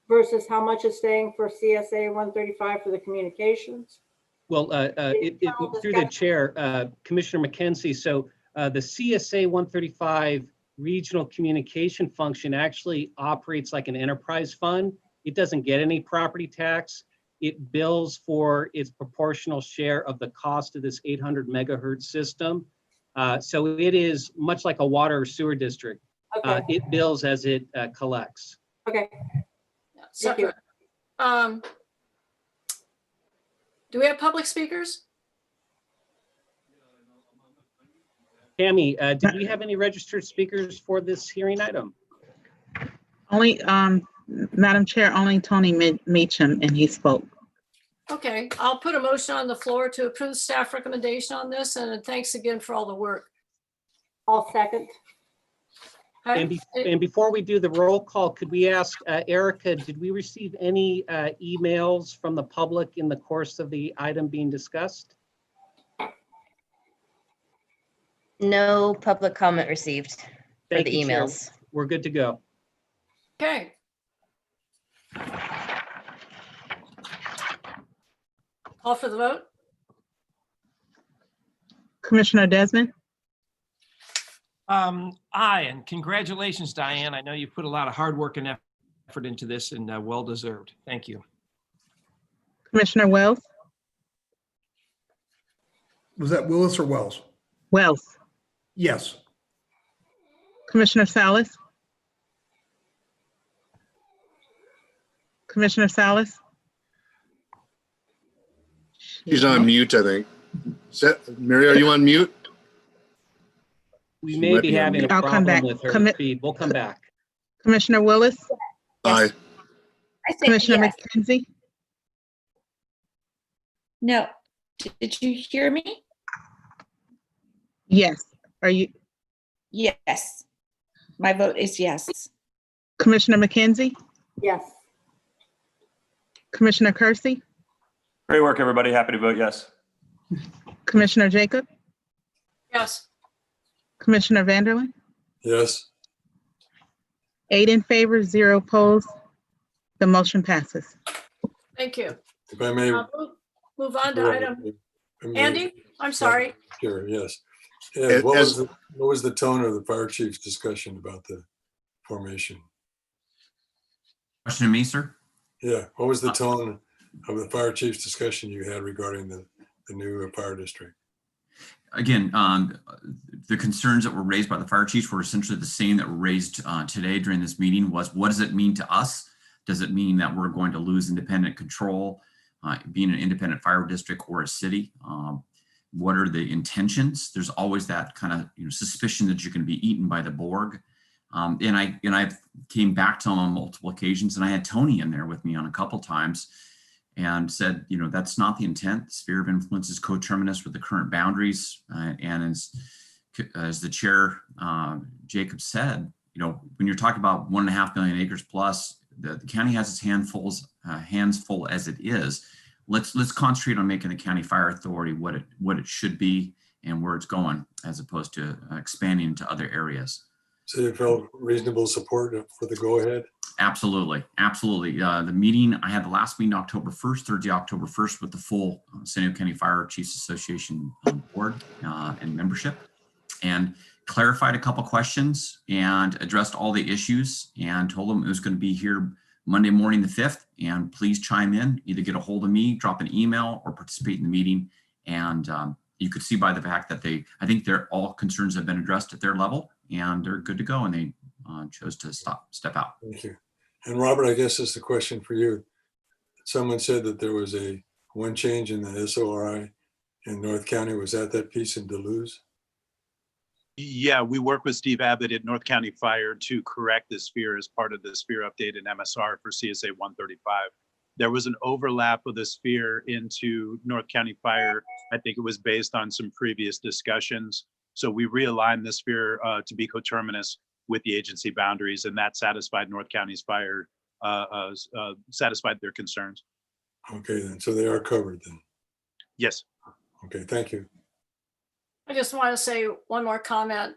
versus how much is staying for CSA 135 for the communications. Well, through the chair, Commissioner McKenzie, so the CSA 135 regional communication function actually operates like an enterprise fund. It doesn't get any property tax. It bills for its proportional share of the cost of this 800 megahertz system. So it is much like a water or sewer district. Okay. It bills as it collects. Okay. Separate. Do we have public speakers? Tammy, did we have any registered speakers for this hearing item? Only, Madam Chair, only Tony Meacham, and he spoke. Okay, I'll put a motion on the floor to approve staff recommendation on this, and thanks again for all the work. I'll second. And before we do the roll call, could we ask Erica, did we receive any emails from the public in the course of the item being discussed? No public comment received for Thank the you, Chair. emails. We're good to go. Okay. Call for the vote. Commissioner Desmond, Aye, and congratulations, Diane. I know you put a lot of hard work and effort into this, and well deserved. Thank you. Commissioner Wells? Was that Willis or Wells? Wells. Yes. Commissioner Salas? Commissioner Salas? She's on mute, I think. Mary, are you on mute? We She may might be be on having a mute. I'll come problem back. with her feed. We'll come back. Commissioner Willis? Aye. I said Commissioner yes. McKenzie? No. Did you hear me? Yes. Are you, Yes. My vote is yes. Commissioner McKenzie? Yes. Commissioner Kersey? Great work, everybody. Happy to vote yes. Commissioner Jacob? Yes. Commissioner Vanderlin? Yes. 8 in favor, 0 opposed. The motion passes. Thank you. If I may. Move on to item, Andy, I'm sorry. Sure, yes. Yeah, what was the tone of the fire chief's discussion about the formation? Question to me, sir? Yeah, what was the tone of the fire chief's discussion you had regarding the new fire district? Again, the concerns that were raised by the fire chiefs were essentially the same that were raised today during this meeting. Was what does it mean to us? Does it mean that we're going to lose independent control, being an independent fire district or a city? What are the intentions? There's always that kind of suspicion that you're going to be eaten by the Borg. And I came back to them on multiple occasions, and I had Tony in there with me on a couple times, and said, that's not the intent. The sphere of influence is coterminous with the current boundaries. And as the chair, Jacob said, when you're talking about 1.5 million acres plus, the county has its hands full as it is. Let's concentrate on making the county fire authority what it should be and where it's going, as opposed to expanding into other areas. So you felt reasonable support for the go-ahead? Absolutely, absolutely. The meeting, I had the last meeting October 1st, Thursday, October 1st, with the full San Diego County Fire Chiefs Association board and membership, and clarified a couple questions and addressed all the issues, and told them it was going to be here Monday morning the 5th, and please chime in, either get a hold of me, drop an email, or participate in the meeting. And you could see by the fact that I think all concerns have been addressed at their level, and they're good to go, and they chose to step out. Thank you. And Robert, I guess this is the question for you. Someone said that there was one change in the SORI in North County. Was that piece in Duluth? Yeah, we work with Steve Abbott at North County Fire to correct the sphere as part of the sphere update in MSR for CSA 135. There was an overlap of the sphere into North County Fire. I think it was based on some previous discussions. So we realigned the sphere to be coterminous with the agency boundaries, and that satisfied North County's fire, satisfied their concerns. Okay, then. So they are covered then. Yes. Okay, thank you. I just want to say one more comment.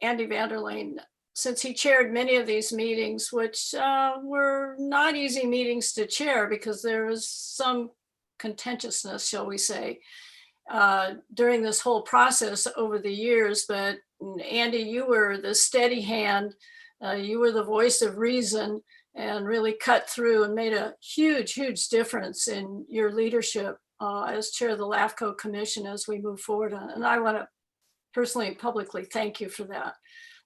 Andy Vanderleen, since he chaired many of these meetings, which were not easy meetings to chair because there was some contentiousness, shall we say, during this whole process over the years. But Andy, you were the steady hand. You were the voice of reason and really cut through and made a huge, huge difference in your leadership as chair of the LAFCO Commission as we move forward. And I want to personally and publicly thank you for that.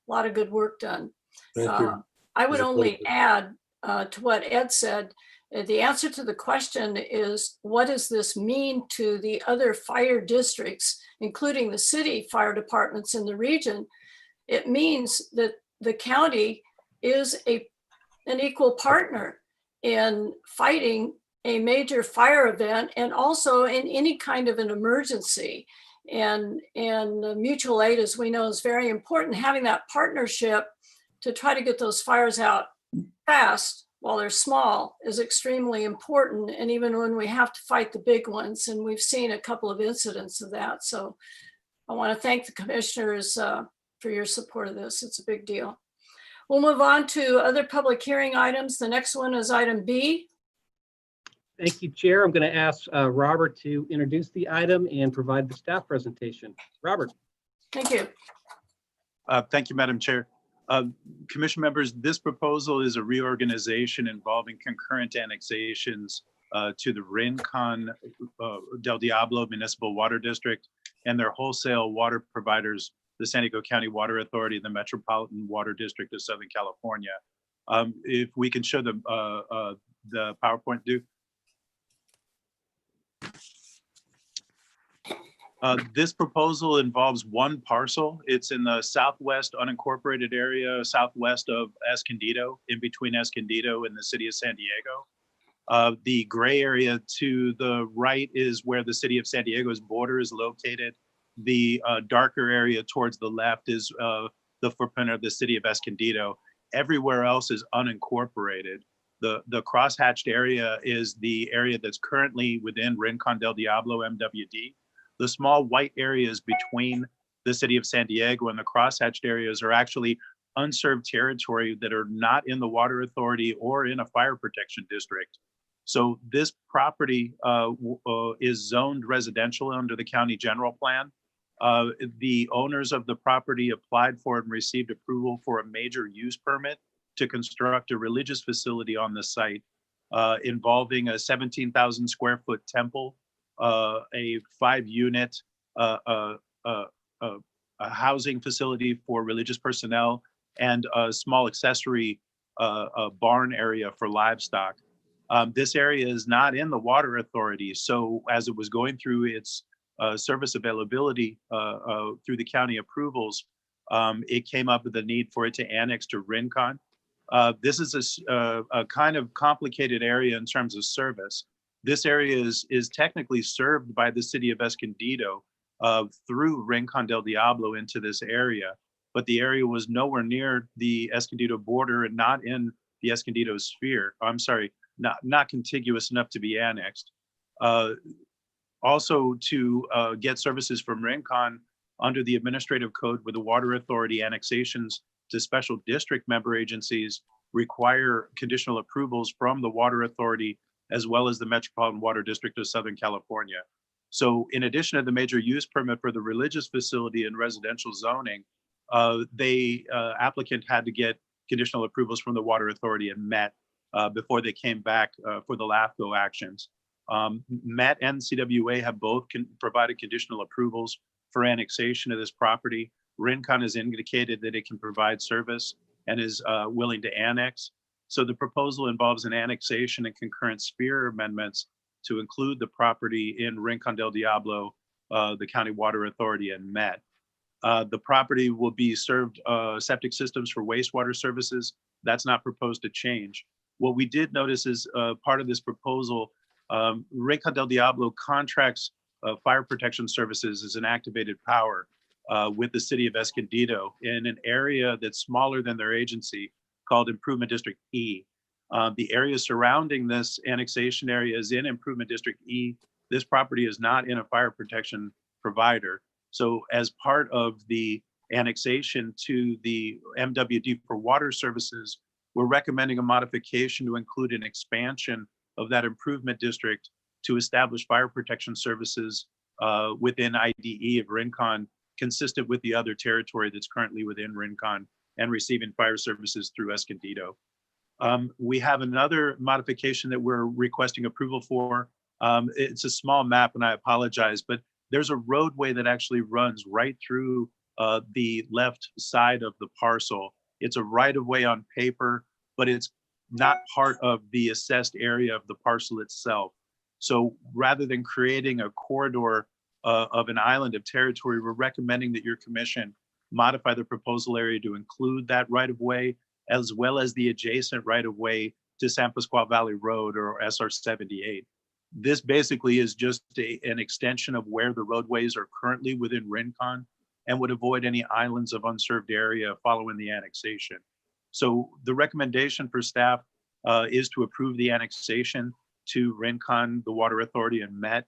A lot of good work done. Thank you. I would It's a only pleasure. add to what Ed said. The answer to the question is, what does this mean to the other fire districts, including the city fire departments in the region? It means that the county is an equal partner in fighting a major fire event and also in any kind of an emergency. And mutual aid, as we know, is very important. Having that partnership to try to get those fires out fast while they're small is extremely important. And even when we have to fight the big ones, and we've seen a couple of incidents of that. So I want to thank the commissioners for your support of this. It's a big deal. We'll move on to other public hearing items. The next one is item B. Thank you, Chair. I'm going to ask Robert to introduce the item and provide the staff presentation. Robert. Thank you. Thank you, Madam Chair. Commission members, this proposal is a reorganization involving concurrent annexations to the Rincon Del Diablo Municipal Water District and their wholesale water providers, the San Diego County Water Authority, the Metropolitan Water District of Southern California. If we can show the PowerPoint, Duke. This proposal involves one parcel. It's in the southwest unincorporated area, southwest of Escondido, in between Escondido and the city of San Diego. The gray area to the right is where the city of San Diego's border is located. The darker area towards the left is the footprint of the city of Escondido. Everywhere else is unincorporated. The crosshatched area is the area that's currently within Rincon Del Diablo MWD. The small white areas between the city of San Diego and the crosshatched areas are actually unserved territory that are not in the water authority or in a fire protection district. So this property is zoned residential under the county general plan. The owners of the property applied for and received approval for a major use permit to construct a religious facility on the site involving a 17,000 square foot temple, a 5-unit housing facility for religious personnel, and a small accessory barn area for livestock. This area is not in the water authority, so as it was going through its service availability through the county approvals, it came up with the need for it to annex to Rincon. This is a kind of complicated area in terms of service. This area is technically served by the city of Escondido through Rincon Del Diablo into this area, but the area was nowhere near the Escondido border and not in the Escondido sphere. I'm sorry, not contiguous enough to be annexed. Also, to get services from Rincon under the administrative code with the water authority, annexations to special district member agencies require conditional approvals from the water authority as well as the Metropolitan Water District of Southern California. So in addition to the major use permit for the religious facility and residential zoning, applicant had to get conditional approvals from the water authority and Met before they came back for the LAFCO actions. Met and CWA have both provided conditional approvals for annexation of this property. Rincon has indicated that it can provide service and is willing to annex. So the proposal involves an annexation and concurrent sphere amendments to include the property in Rincon Del Diablo, the County Water Authority, and Met. The property will be served septic systems for wastewater services. That's not proposed to change. What we did notice is part of this proposal, Rincon Del Diablo contracts fire protection services as an activated power with the city of Escondido in an area that's smaller than their agency called Improvement District E. The area surrounding this annexation area is in Improvement District E. This property is not in a fire protection provider. So as part of the annexation to the MWD for water services, we're recommending a modification to include an expansion of that improvement district to establish fire protection services within IDE of Rincon, consistent with the other territory that's currently within Rincon and receiving fire services through Escondido. We have another modification that we're requesting approval for. It's a small map and I apologize, but there's a roadway that actually runs right through the left side of the parcel. It's a right of way on paper, but it's not part of the assessed area of the parcel itself. So rather than creating a corridor of an island of territory, we're recommending that your commission modify the proposal area to include that right of way, as well as the adjacent right of way to San Pasqual Valley Road or SR 78. This basically is just an extension of where the roadways are currently within Rincon and would avoid any islands of unserved area following the annexation. So the recommendation for staff is to approve the annexation to Rincon, the Water Authority, and Met,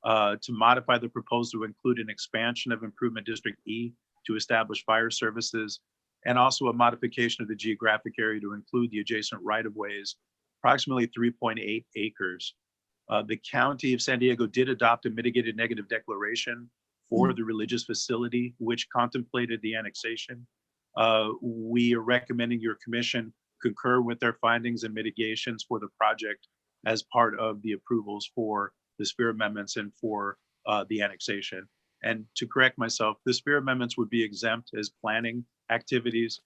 to modify the proposal to include an expansion of Improvement District E to establish fire services, and also a modification of the geographic area to include the adjacent right-of-ways, approximately 3.8 acres. The County of San Diego did adopt a mitigated negative declaration for the religious facility, which contemplated the annexation. We are recommending your commission concur with their findings and mitigations for the project as part of the approvals for the SPEAR amendments and for the annexation. And to correct myself, the SPEAR amendments would be exempt as planning activities.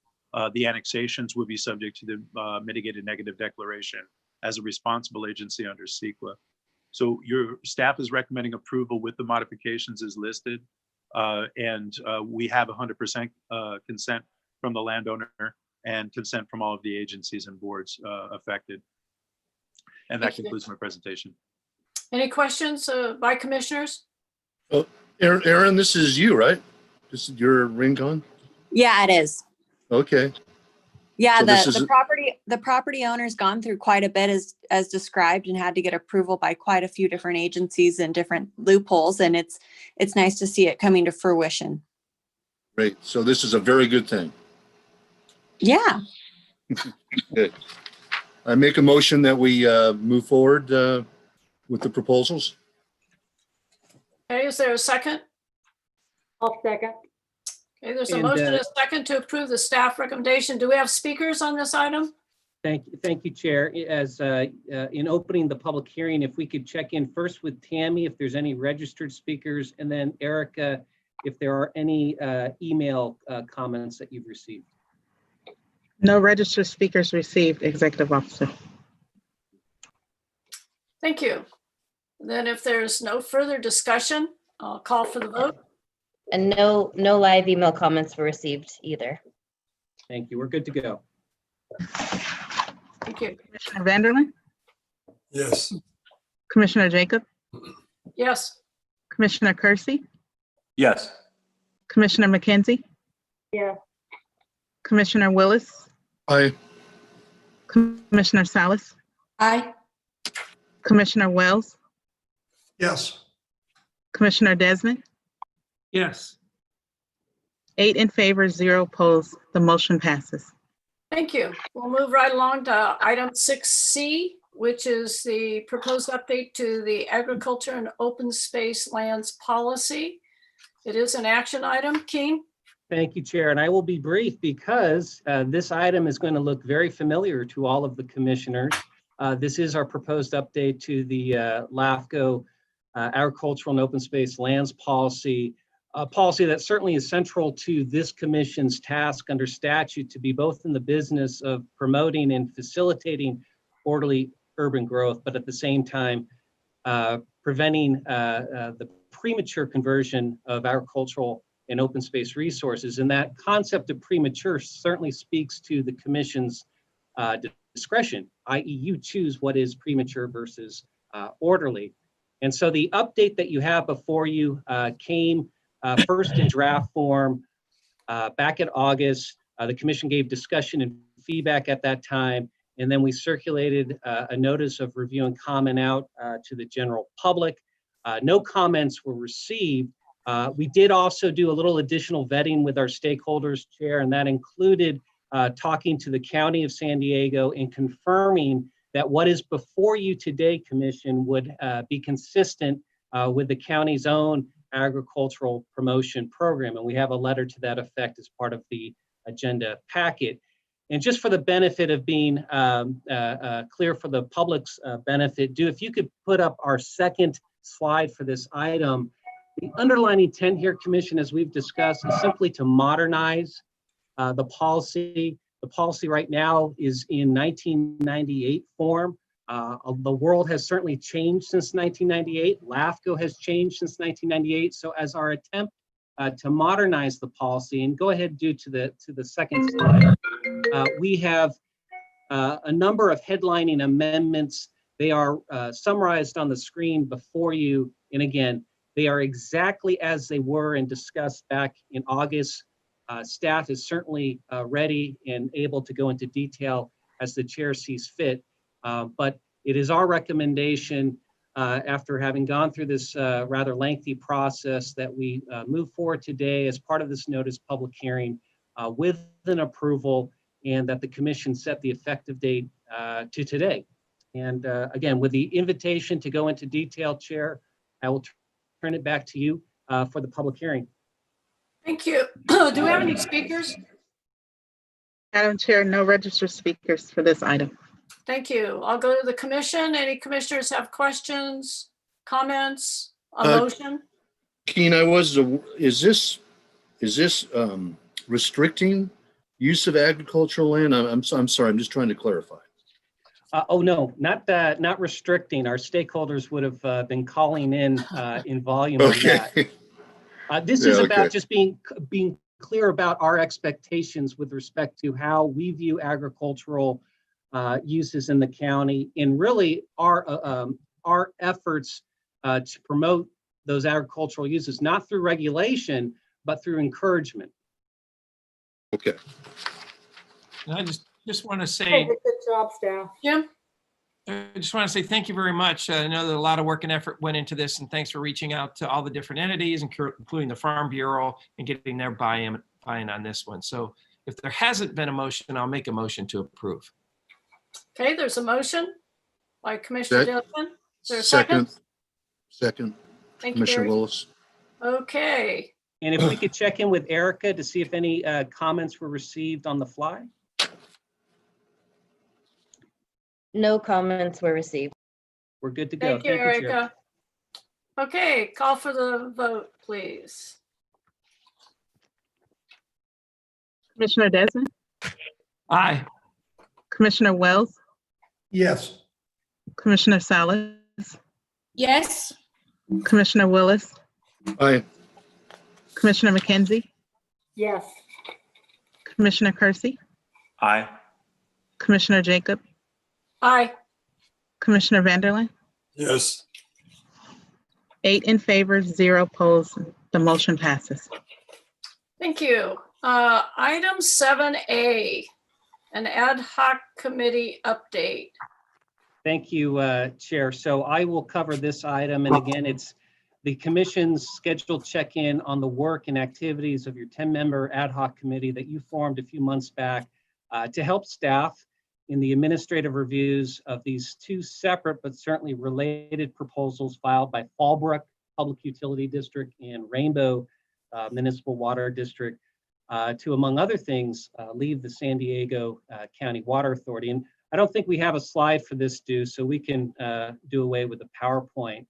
The annexations would be subject to the mitigated negative declaration as a responsible agency under CEQA. So your staff is recommending approval with the modifications as listed. And we have 100% consent from the landowner and consent from all of the agencies and boards affected. And that Thank you. concludes my presentation. Any questions by commissioners? Oh, Aaron, this is you, right? This is your Rincon? Yeah, it is. Okay. Yeah, So this is the property owner's gone through quite a bit as described and had to get approval by quite a few different agencies and different loopholes. And it's nice to see it coming to fruition. great. So this is a very good thing. Yeah. Good. I make a motion that we move forward with the proposals. Okay, is there a second? I'll second. Okay, there's a And, motion and a second to approve the staff recommendation. Do we have speakers on this item? Thank you, Chair. As in opening the public hearing, if we could check in first with Tammy, if there's any registered speakers, and then Erica, if there are any email comments that you've received. No registered speakers received, Executive Officer. Thank you. Then if there's no further discussion, I'll call for the vote. And no live email comments were received either. Thank you. We're good to go. Thank you. Commissioner Vanderlin, Yes. Commissioner Jacob, Yes. Commissioner Kersey, Yes. Commissioner McKenzie, Yeah. Commissioner Willis, Aye. Commissioner Salas, Aye. Commissioner Wells, Yes. Commissioner Desmond, Yes. 8 in favor, 0 opposed. The motion passes. Thank you. We'll move right along to item 6C, which is the proposed update to the agriculture and open space lands policy. It is an action item. Keen? Thank you, Chair. And I will be brief because this item is going to look very familiar to all of the commissioners. This is our proposed update to the LAFCO agricultural and open space lands policy, a policy that certainly is central to this commission's task under statute to be both in the business of promoting and facilitating orderly urban growth, but at the same time preventing the premature conversion of agricultural and open space resources. And that concept of premature certainly speaks to the commission's discretion, i.e. you choose what is premature versus orderly. And so the update that you have before you came first in draft form back in August. The commission gave discussion and feedback at that time, and then we circulated a notice of review and comment out to the general public. No comments were received. We did also do a little additional vetting with our stakeholders, Chair, and that included talking to the County of San Diego and confirming that what is before you today, Commission, would be consistent with the county's own agricultural promotion program. And we have a letter to that effect as part of the agenda packet. And just for the benefit of being clear for the public's benefit, if you could put up our second slide for this item. The underlying intent here, Commission, as we've discussed, is simply to modernize the policy. The policy right now is in 1998 form. The world has certainly changed since 1998. LAFCO has changed since 1998. So as our attempt to modernize the policy, and go ahead to the second slide, we have a number of headlining amendments. They are summarized on the screen before you. And again, they are exactly as they were and discussed back in August. Staff is certainly ready and able to go into detail as the chair sees fit. But it is our recommendation after having gone through this rather lengthy process that we move forward today as part of this notice public hearing with an approval, and that the commission set the effective date to today. And again, with the invitation to go into detail, Chair, I will turn it back to you for the public hearing. Thank you. Do we have any speakers? Madam Chair, no registered speakers for this item. Thank you. I'll go to the commission. Any commissioners have questions, comments, a Uh, motion? Keen, is this restricting use of agricultural land? I'm sorry, I'm just trying to clarify. Oh, no, not restricting. Our stakeholders would have been calling in volume on that. Okay. This Yeah, is about okay. just being clear about our expectations with respect to how we view agricultural uses in the county, and really our efforts to promote those agricultural uses, not through regulation, but through encouragement. Okay. And I just want to Hey, say, Good job, staff. Jim? I just want to say thank you very much. I know that a lot of work and effort went into this, and thanks for reaching out to all the different entities, including the Farm Bureau, and getting their buy-in on this one. So if there hasn't been a motion, I'll make a motion to approve. Okay, there's a motion by Commissioner Sec- Dillon. Is there a second? Second, Thank you, Commissioner Barry. Willis. Okay, And if we could check in with Erica to see if any comments were received on the fly. No comments were received. We're good to go. thank you, Chair. Erica. Okay, call for the vote, please. Commissioner Desmond, Aye. Commissioner Wells, Yes. Commissioner Salas, Yes. Commissioner Willis, Aye. Commissioner McKenzie, Yes. Commissioner Kersey, Aye. Commissioner Jacob, Aye. Commissioner Vanderline. Yes. 8 in favor, 0 opposed. The motion passes. Thank you. Item 7A, an ad hoc committee update. Thank you, Chair. So I will cover this item. And again, it's the commission's scheduled check-in on the work and activities of your 10-member ad hoc committee that you formed a few months back to help staff in the administrative reviews of these two separate but certainly related proposals filed by Fallbrook Public Utility District and Rainbow Municipal Water District to, among other things, leave the San Diego County Water Authority. And I don't think we have a slide for this, due, so we can do away with the PowerPoint.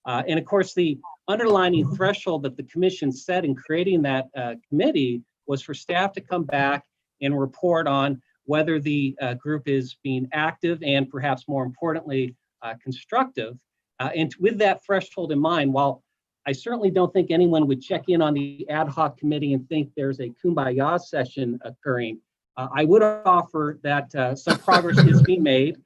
And of course, the underlining threshold that the commission set in creating that committee was for staff to come back and report on whether the group is being active and perhaps more importantly, constructive. And with that threshold in mind, while I certainly don't think anyone would check in on the ad hoc committee and think there's a kumbaya session occurring, I would offer that some progress is being made.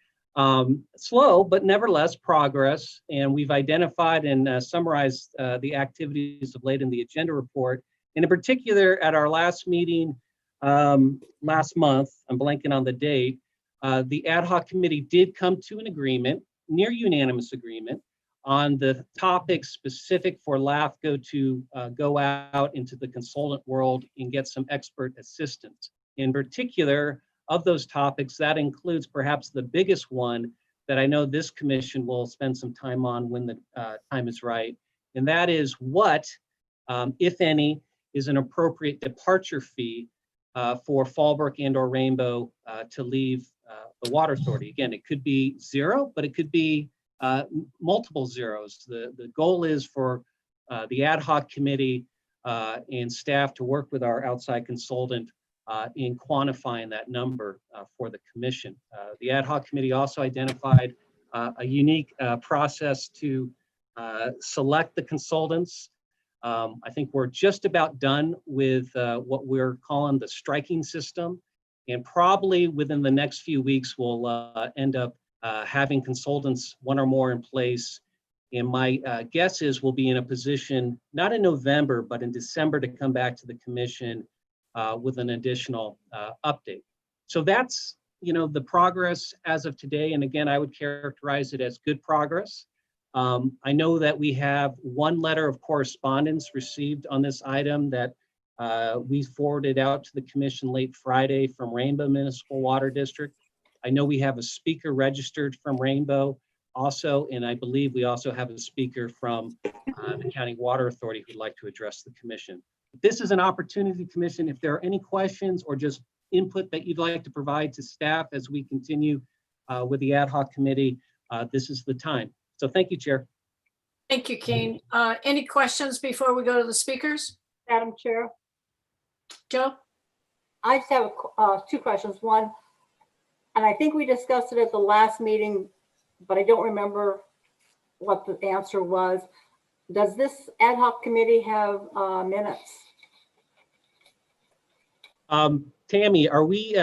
Slow, but nevertheless progress. And we've identified and summarized the activities of late in the agenda report. And in particular, at our last meeting last month, I'm blanking on the date, the ad hoc committee did come to an agreement, near unanimous agreement, on the topic specific for LAFCO to go out into the consultant world and get some expert assistance. In particular, of those topics, that includes perhaps the biggest one that I know this commission will spend some time on when the time is right. And that is what, if any, is an appropriate departure fee for Fallbrook and or Rainbow to leave the water authority. Again, it could be 0, but it could be multiple zeros. The goal is for the ad hoc committee and staff to work with our outside consultant in quantifying that number for the commission. The ad hoc committee also identified a unique process to select the consultants. I think we're just about done with what we're calling the striking system. And probably within the next few weeks, we'll end up having consultants, one or more, in place. And my guess is we'll be in a position, not in November, but in December, to come back to the commission with an additional update. So that's, the progress as of today. And again, I would characterize it as good progress. I know that we have one letter of correspondence received on this item that we forwarded out to the commission late Friday from Rainbow Municipal Water District. I know we have a speaker registered from Rainbow also, and I believe we also have a speaker from the County Water Authority who'd like to address the commission. This is an opportunity, commission, if there are any questions or just input that you'd like to provide to staff as we continue with the ad hoc committee, this is the time. So thank you, Chair. Thank you, Keen. Any questions before we go to the speakers? Madam Chair, Joe? I just have two questions. One, and I think we discussed it at the last meeting, but I don't remember what the answer was. Does this ad hoc committee have minutes? Tammy, are we,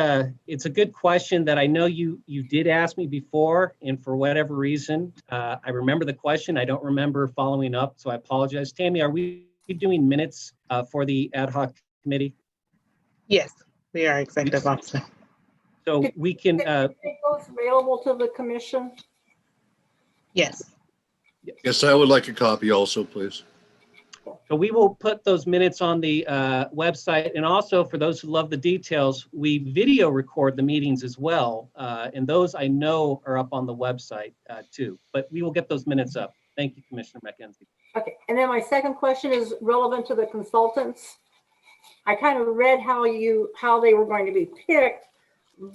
it's a good question that I know you did ask me before, and for whatever reason, I remember the question. I don't remember following up, so I apologize. Tammy, are we doing minutes for the ad hoc committee? Yes, we are, Executive Officer. So we can, Make those available to the commission? Yes. Yes, I would like a copy also, please. so we will put those minutes on the website. And also for those who love the details, we video record the meetings as well. And those I know are up on the website too, but we will get those minutes up. Thank you, Commissioner McKenzie. Okay, and then my second question is relevant to the consultants. I kind of read how they were going to be picked,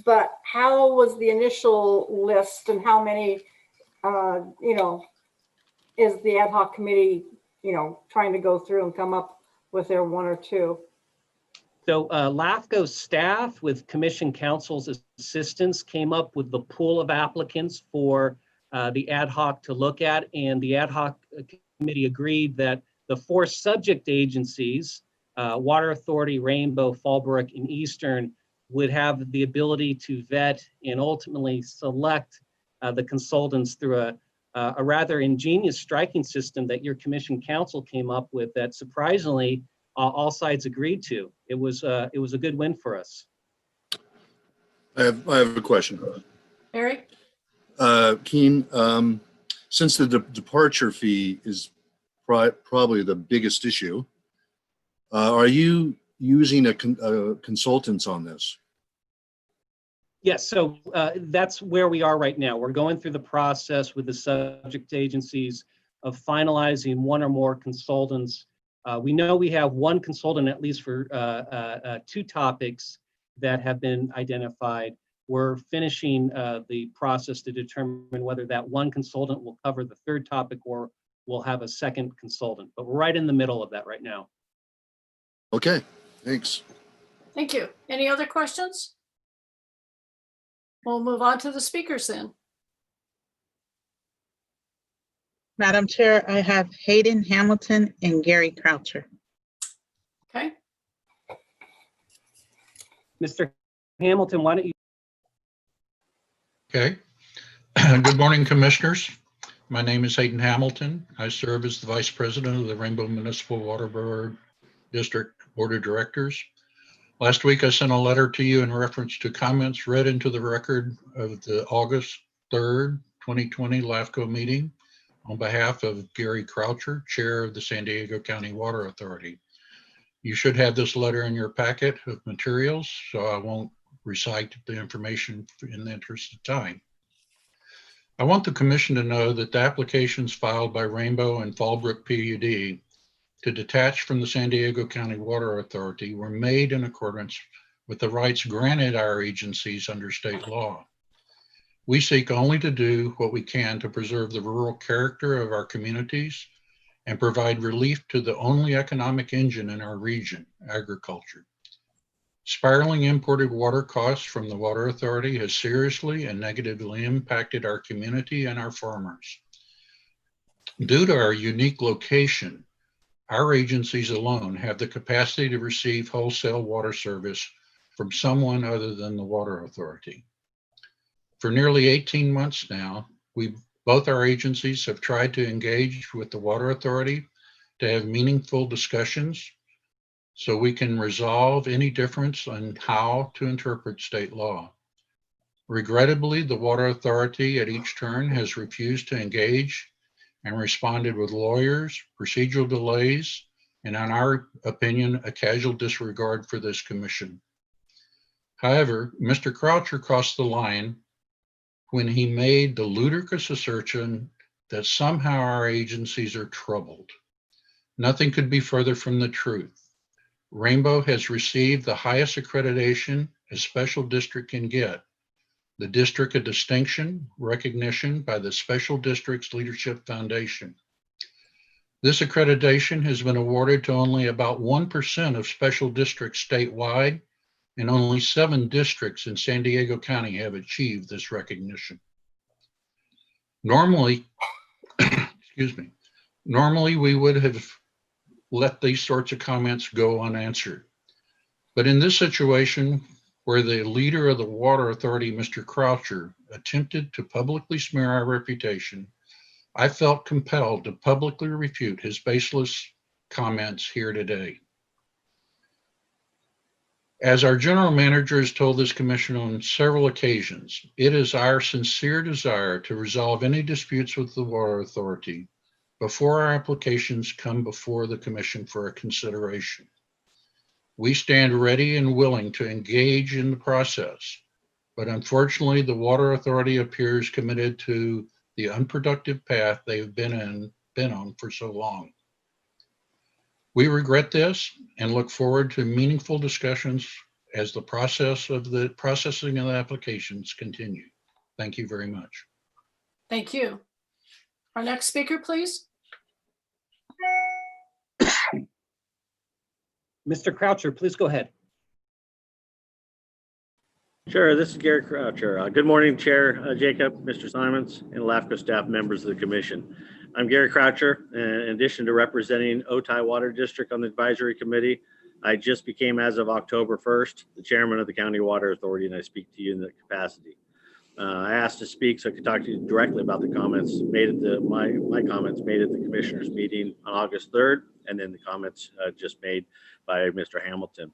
but how was the initial list and how many, is the ad hoc committee, trying to go through and come up with their one or two? So LAFCO staff with Commission Counsel's assistance came up with the pool of applicants for the ad hoc to look at, and the ad hoc committee agreed that the 4 subject agencies, Water Authority, Rainbow, Fallbrook, and Eastern, would have the ability to vet and ultimately select the consultants through a rather ingenious striking system that your Commission Counsel came up with that surprisingly all sides agreed to. It was a good win for us. I have a question. Eric? Keen, since the departure fee is probably the biggest issue, are you using consultants on this? Yes, so that's where we are right now. We're going through the process with the subject agencies of finalizing one or more consultants. We know we have one consultant at least for 2 topics that have been identified. We're finishing the process to determine whether that one consultant will cover the 3rd topic or we'll have a second consultant, but we're right in the middle of that right now. Okay, thanks. Thank you. Any other questions? We'll move on to the speakers then. Madam Chair, I have Hayden Hamilton and Gary Croucher. Okay. Mr. Hamilton, why don't you? Okay. Good morning, Commissioners. My name is Hayden Hamilton. I serve as the Vice President of the Rainbow Municipal Water Board District Board of Directors. Last week, I sent a letter to you in reference to comments read into the record of the August 3rd, 2020 LAFCO meeting on behalf of Gary Croucher, Chair of the San Diego County Water Authority. You should have this letter in your packet of materials, so I won't recite the information in the interest of time. I want the Commission to know that the applications filed by Rainbow and Fallbrook PUD to detach from the San Diego County Water Authority were made in accordance with the rights granted our agencies under state law. We seek only to do what we can to preserve the rural character of our communities and provide relief to the only economic engine in our region, agriculture. Spiraling imported water costs from the Water Authority has seriously and negatively impacted our community and our farmers. Due to our unique location, our agencies alone have the capacity to receive wholesale water service from someone other than the Water Authority. For nearly 18 months now, both our agencies have tried to engage with the Water Authority to have meaningful discussions so we can resolve any difference on how to interpret state law. Regrettably, the Water Authority at each turn has refused to engage and responded with lawyers, procedural delays, and in our opinion, a casual disregard for this commission. However, Mr. Croucher crossed the line when he made the ludicrous assertion that somehow our agencies are troubled. Nothing could be further from the truth. Rainbow has received the highest accreditation a special district can get, the District of Distinction recognition by the Special Districts Leadership Foundation. This accreditation has been awarded to only about 1% of special districts statewide, and only 7 districts in San Diego County have achieved this recognition. Normally, excuse me, normally we would have let these sorts of comments go unanswered. But in this situation, where the leader of the Water Authority, Mr. Croucher, attempted to publicly smear our reputation, I felt compelled to publicly refute his baseless comments here today. As our general manager has told this commission on several occasions, it is our sincere desire to resolve any disputes with the Water Authority before our applications come before the commission for a consideration. We stand ready and willing to engage in the process, but unfortunately, the Water Authority appears committed to the unproductive path they've been on for so long. We regret this and look forward to meaningful discussions as the processing of the applications continue. Thank you very much. Thank you. Our next speaker, please. Mr. Croucher, please go ahead. Sure, this is Gary Croucher. Good morning, Chair Jacob, Mr. Simons, and LAFCO staff members of the commission. I'm Gary Croucher. In addition to representing Otay Water District on the advisory committee, I just became, as of October 1st, the chairman of the County Water Authority, and I speak to you in that capacity. I asked to speak so I could talk to you directly about the comments made at my comments made at the commissioners meeting on August 3rd, and then the comments just made by Mr. Hamilton.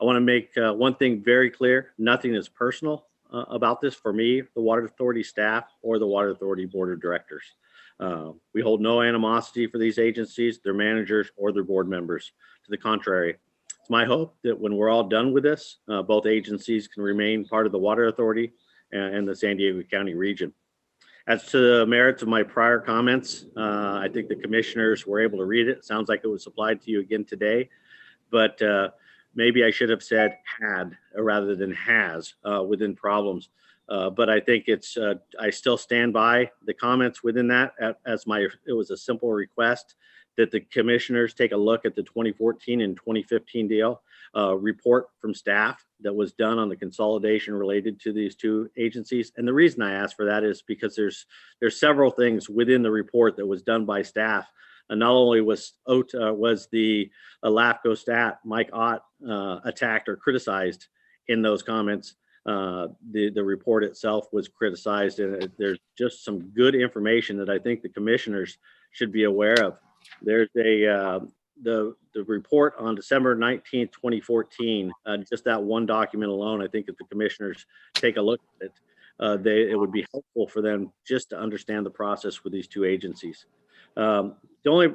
I want to make one thing very clear. Nothing is personal about this for me, the Water Authority staff, or the Water Authority Board of Directors. We hold no animosity for these agencies, their managers, or their board members. To the contrary, it's my hope that when we're all done with this, both agencies can remain part of the Water Authority and the San Diego County region. As to the merits of my prior comments, I think the commissioners were able to read it. It sounds like it was supplied to you again today, but maybe I should have said had rather than has within problems. But I think it's, I still stand by the comments within that as it was a simple request that the commissioners take a look at the 2014 and 2015 deal report from staff that was done on the consolidation related to these two agencies. And the reason I ask for that is because there's several things within the report that was done by staff. And not only was the LAFCO staff, Mike Ott, attacked or criticized in those comments, the report itself was criticized, and there's just some good information that I think the commissioners should be aware of. There's the report on December 19th, 2014, just that one document alone, I think if the commissioners take a look at it, it would be helpful for them just to understand the process with these two agencies. The only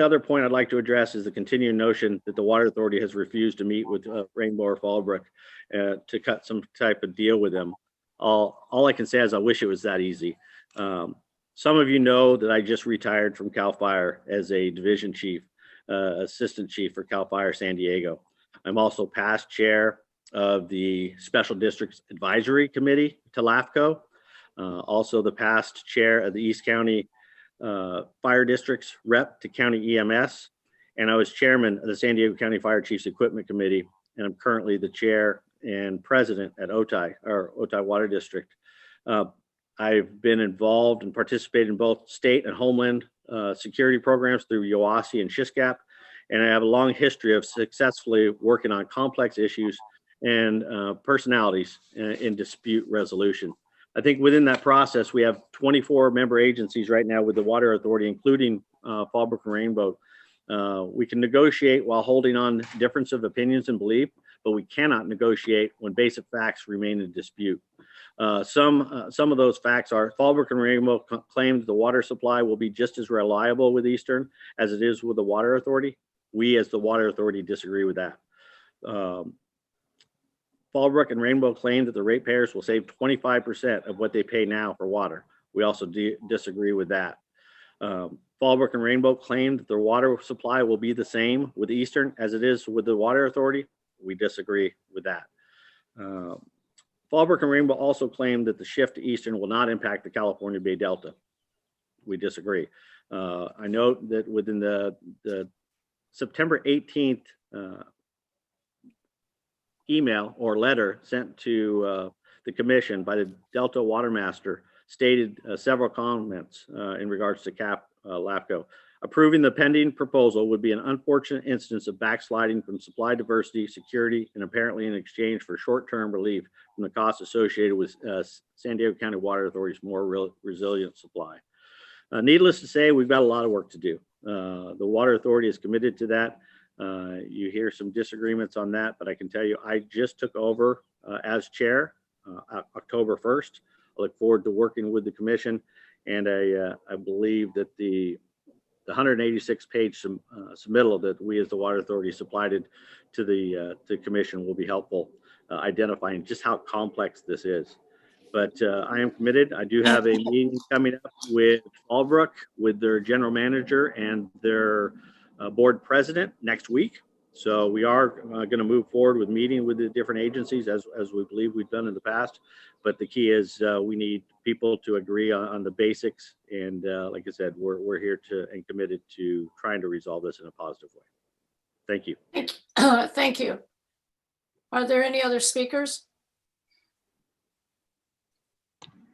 other point I'd like to address is the continuing notion that the Water Authority has refused to meet with Rainbow or Fallbrook to cut some type of deal with them. All I can say is I wish it was that easy. Some of you know that I just retired from CAL FIRE as a division chief, assistant chief for CAL FIRE San Diego. I'm also past chair of the Special Districts Advisory Committee to LAFCO, also the past chair of the East County Fire District's rep to County EMS, and I was chairman of the San Diego County Fire Chiefs Equipment Committee, and I'm currently the chair and president at Otay Water District. I've been involved and participated in both state and homeland security programs through YOASI and SHISCAP, and I have a long history of successfully working on complex issues and personalities in dispute resolution. I think within that process, we have 24 member agencies right now with the Water Authority, including Fallbrook and Rainbow. We can negotiate while holding on difference of opinions and belief, but we cannot negotiate when basic facts remain in dispute. Some of those facts are Fallbrook and Rainbow claims the water supply will be just as reliable with Eastern as it is with the Water Authority. We as the Water Authority disagree with that. Fallbrook and Rainbow claim that the ratepayers will save 25% of what they pay now for water. We also disagree with that. Fallbrook and Rainbow claim that their water supply will be the same with Eastern as it is with the Water Authority. We disagree with that. Fallbrook and Rainbow also claimed that the shift to Eastern will not impact the California Bay Delta. We disagree. I note that within the September 18th email or letter sent to the commission by the Delta Water Master stated several comments in regards to LAFCO. Approving the pending proposal would be an unfortunate instance of backsliding from supply diversity, security, and apparently in exchange for short-term relief from the costs associated with San Diego County Water Authority's more resilient supply. Needless to say, we've got a lot of work to do. The Water Authority is committed to that. You hear some disagreements on that, but I can tell you, I just took over as chair October 1st. I look forward to working with the commission, and I believe that the 186-page submittal that we as the Water Authority supplied to the commission will be helpful identifying just how complex this is. But I am committed. I do have a meeting coming up with Fallbrook, with their general manager and their board president next week. So we are going to move forward with meeting with the different agencies as we believe we've done in the past. But the key is we need people to agree on the basics. And like I said, we're here and committed to trying to resolve this in a positive way. Thank you. Thank you. Are there any other speakers?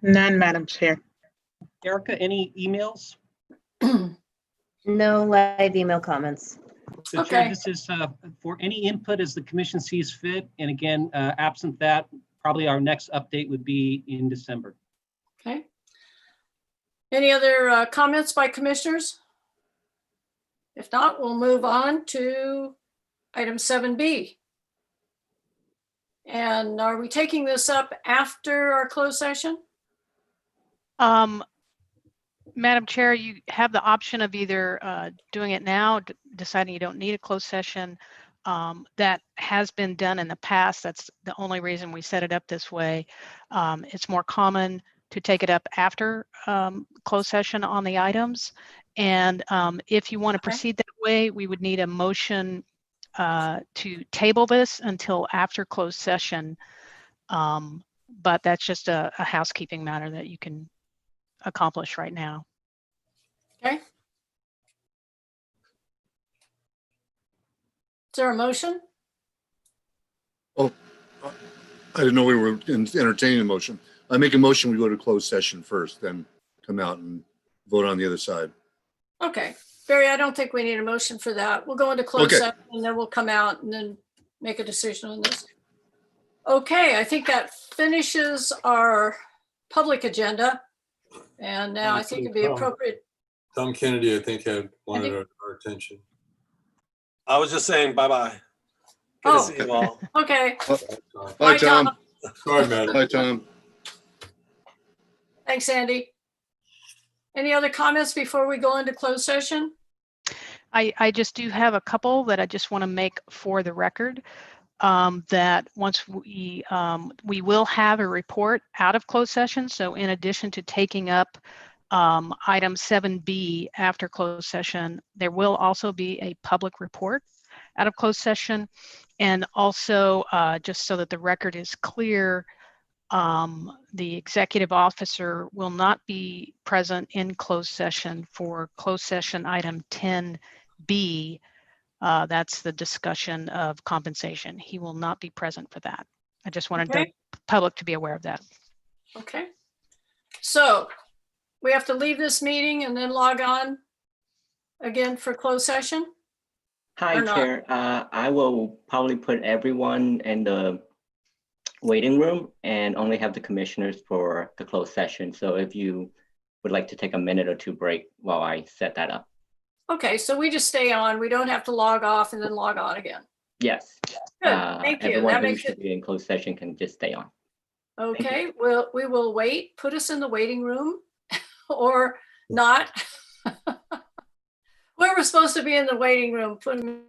None, Madam Chair. Erica, any emails? No live email comments. So Chair, this is for any input as the commission sees fit. And again, absent that, probably our next update would be in December. Okay. Any other comments by commissioners? If not, we'll move on to item 7B. And are we taking this up after our closed session? Madam Chair, you have the option of either doing it now, deciding you don't need a closed session. That has been done in the past. That's the only reason we set it up this way. It's more common to take it up after closed session on the items. And if you want to proceed that way, we would need a motion to table this until after closed session. But that's just a housekeeping matter that you can accomplish right now. Okay. Is there a motion? Oh, I didn't know we were entertaining a motion. I make a motion, we go to closed session first, then come out and vote on the other side. Okay, Barry, I don't think we need a motion for that. We'll go into closed Okay. session and then we'll come out and then make a decision on this. Okay, I think that finishes our public agenda. And now I think it'd be appropriate. Tom Kennedy, I think, had wanted our attention. I was just saying bye-bye. Good to see you all. Okay. Bye, Tom. Sorry, madam. Bye, Tom. Thanks, Andy. Any other comments before we go into closed session? I just do have a couple that I just want to make for the record. That once we will have a report out of closed session. So in addition to taking up item 7B after closed session, there will also be a public report out of closed session. And also, just so that the record is clear, the executive officer will not be present in closed session for closed session item 10B. That's the discussion of compensation. He will not be present for that. I just wanted the public to be aware of that. Okay. So we have to leave this meeting and then log on again for closed session? Hi, Or not? Chair. I will probably put everyone in the waiting room and only have the commissioners for the closed session. So if you would like to take a minute or two break while I set that up. Okay, so we just stay on. We don't have to log off and then log on again. Yes. Good, thank you. Everyone That who makes should it, be in closed session can just stay on. okay, we will wait. Put us in the waiting room or not. Whoever's supposed to be in the waiting room, put them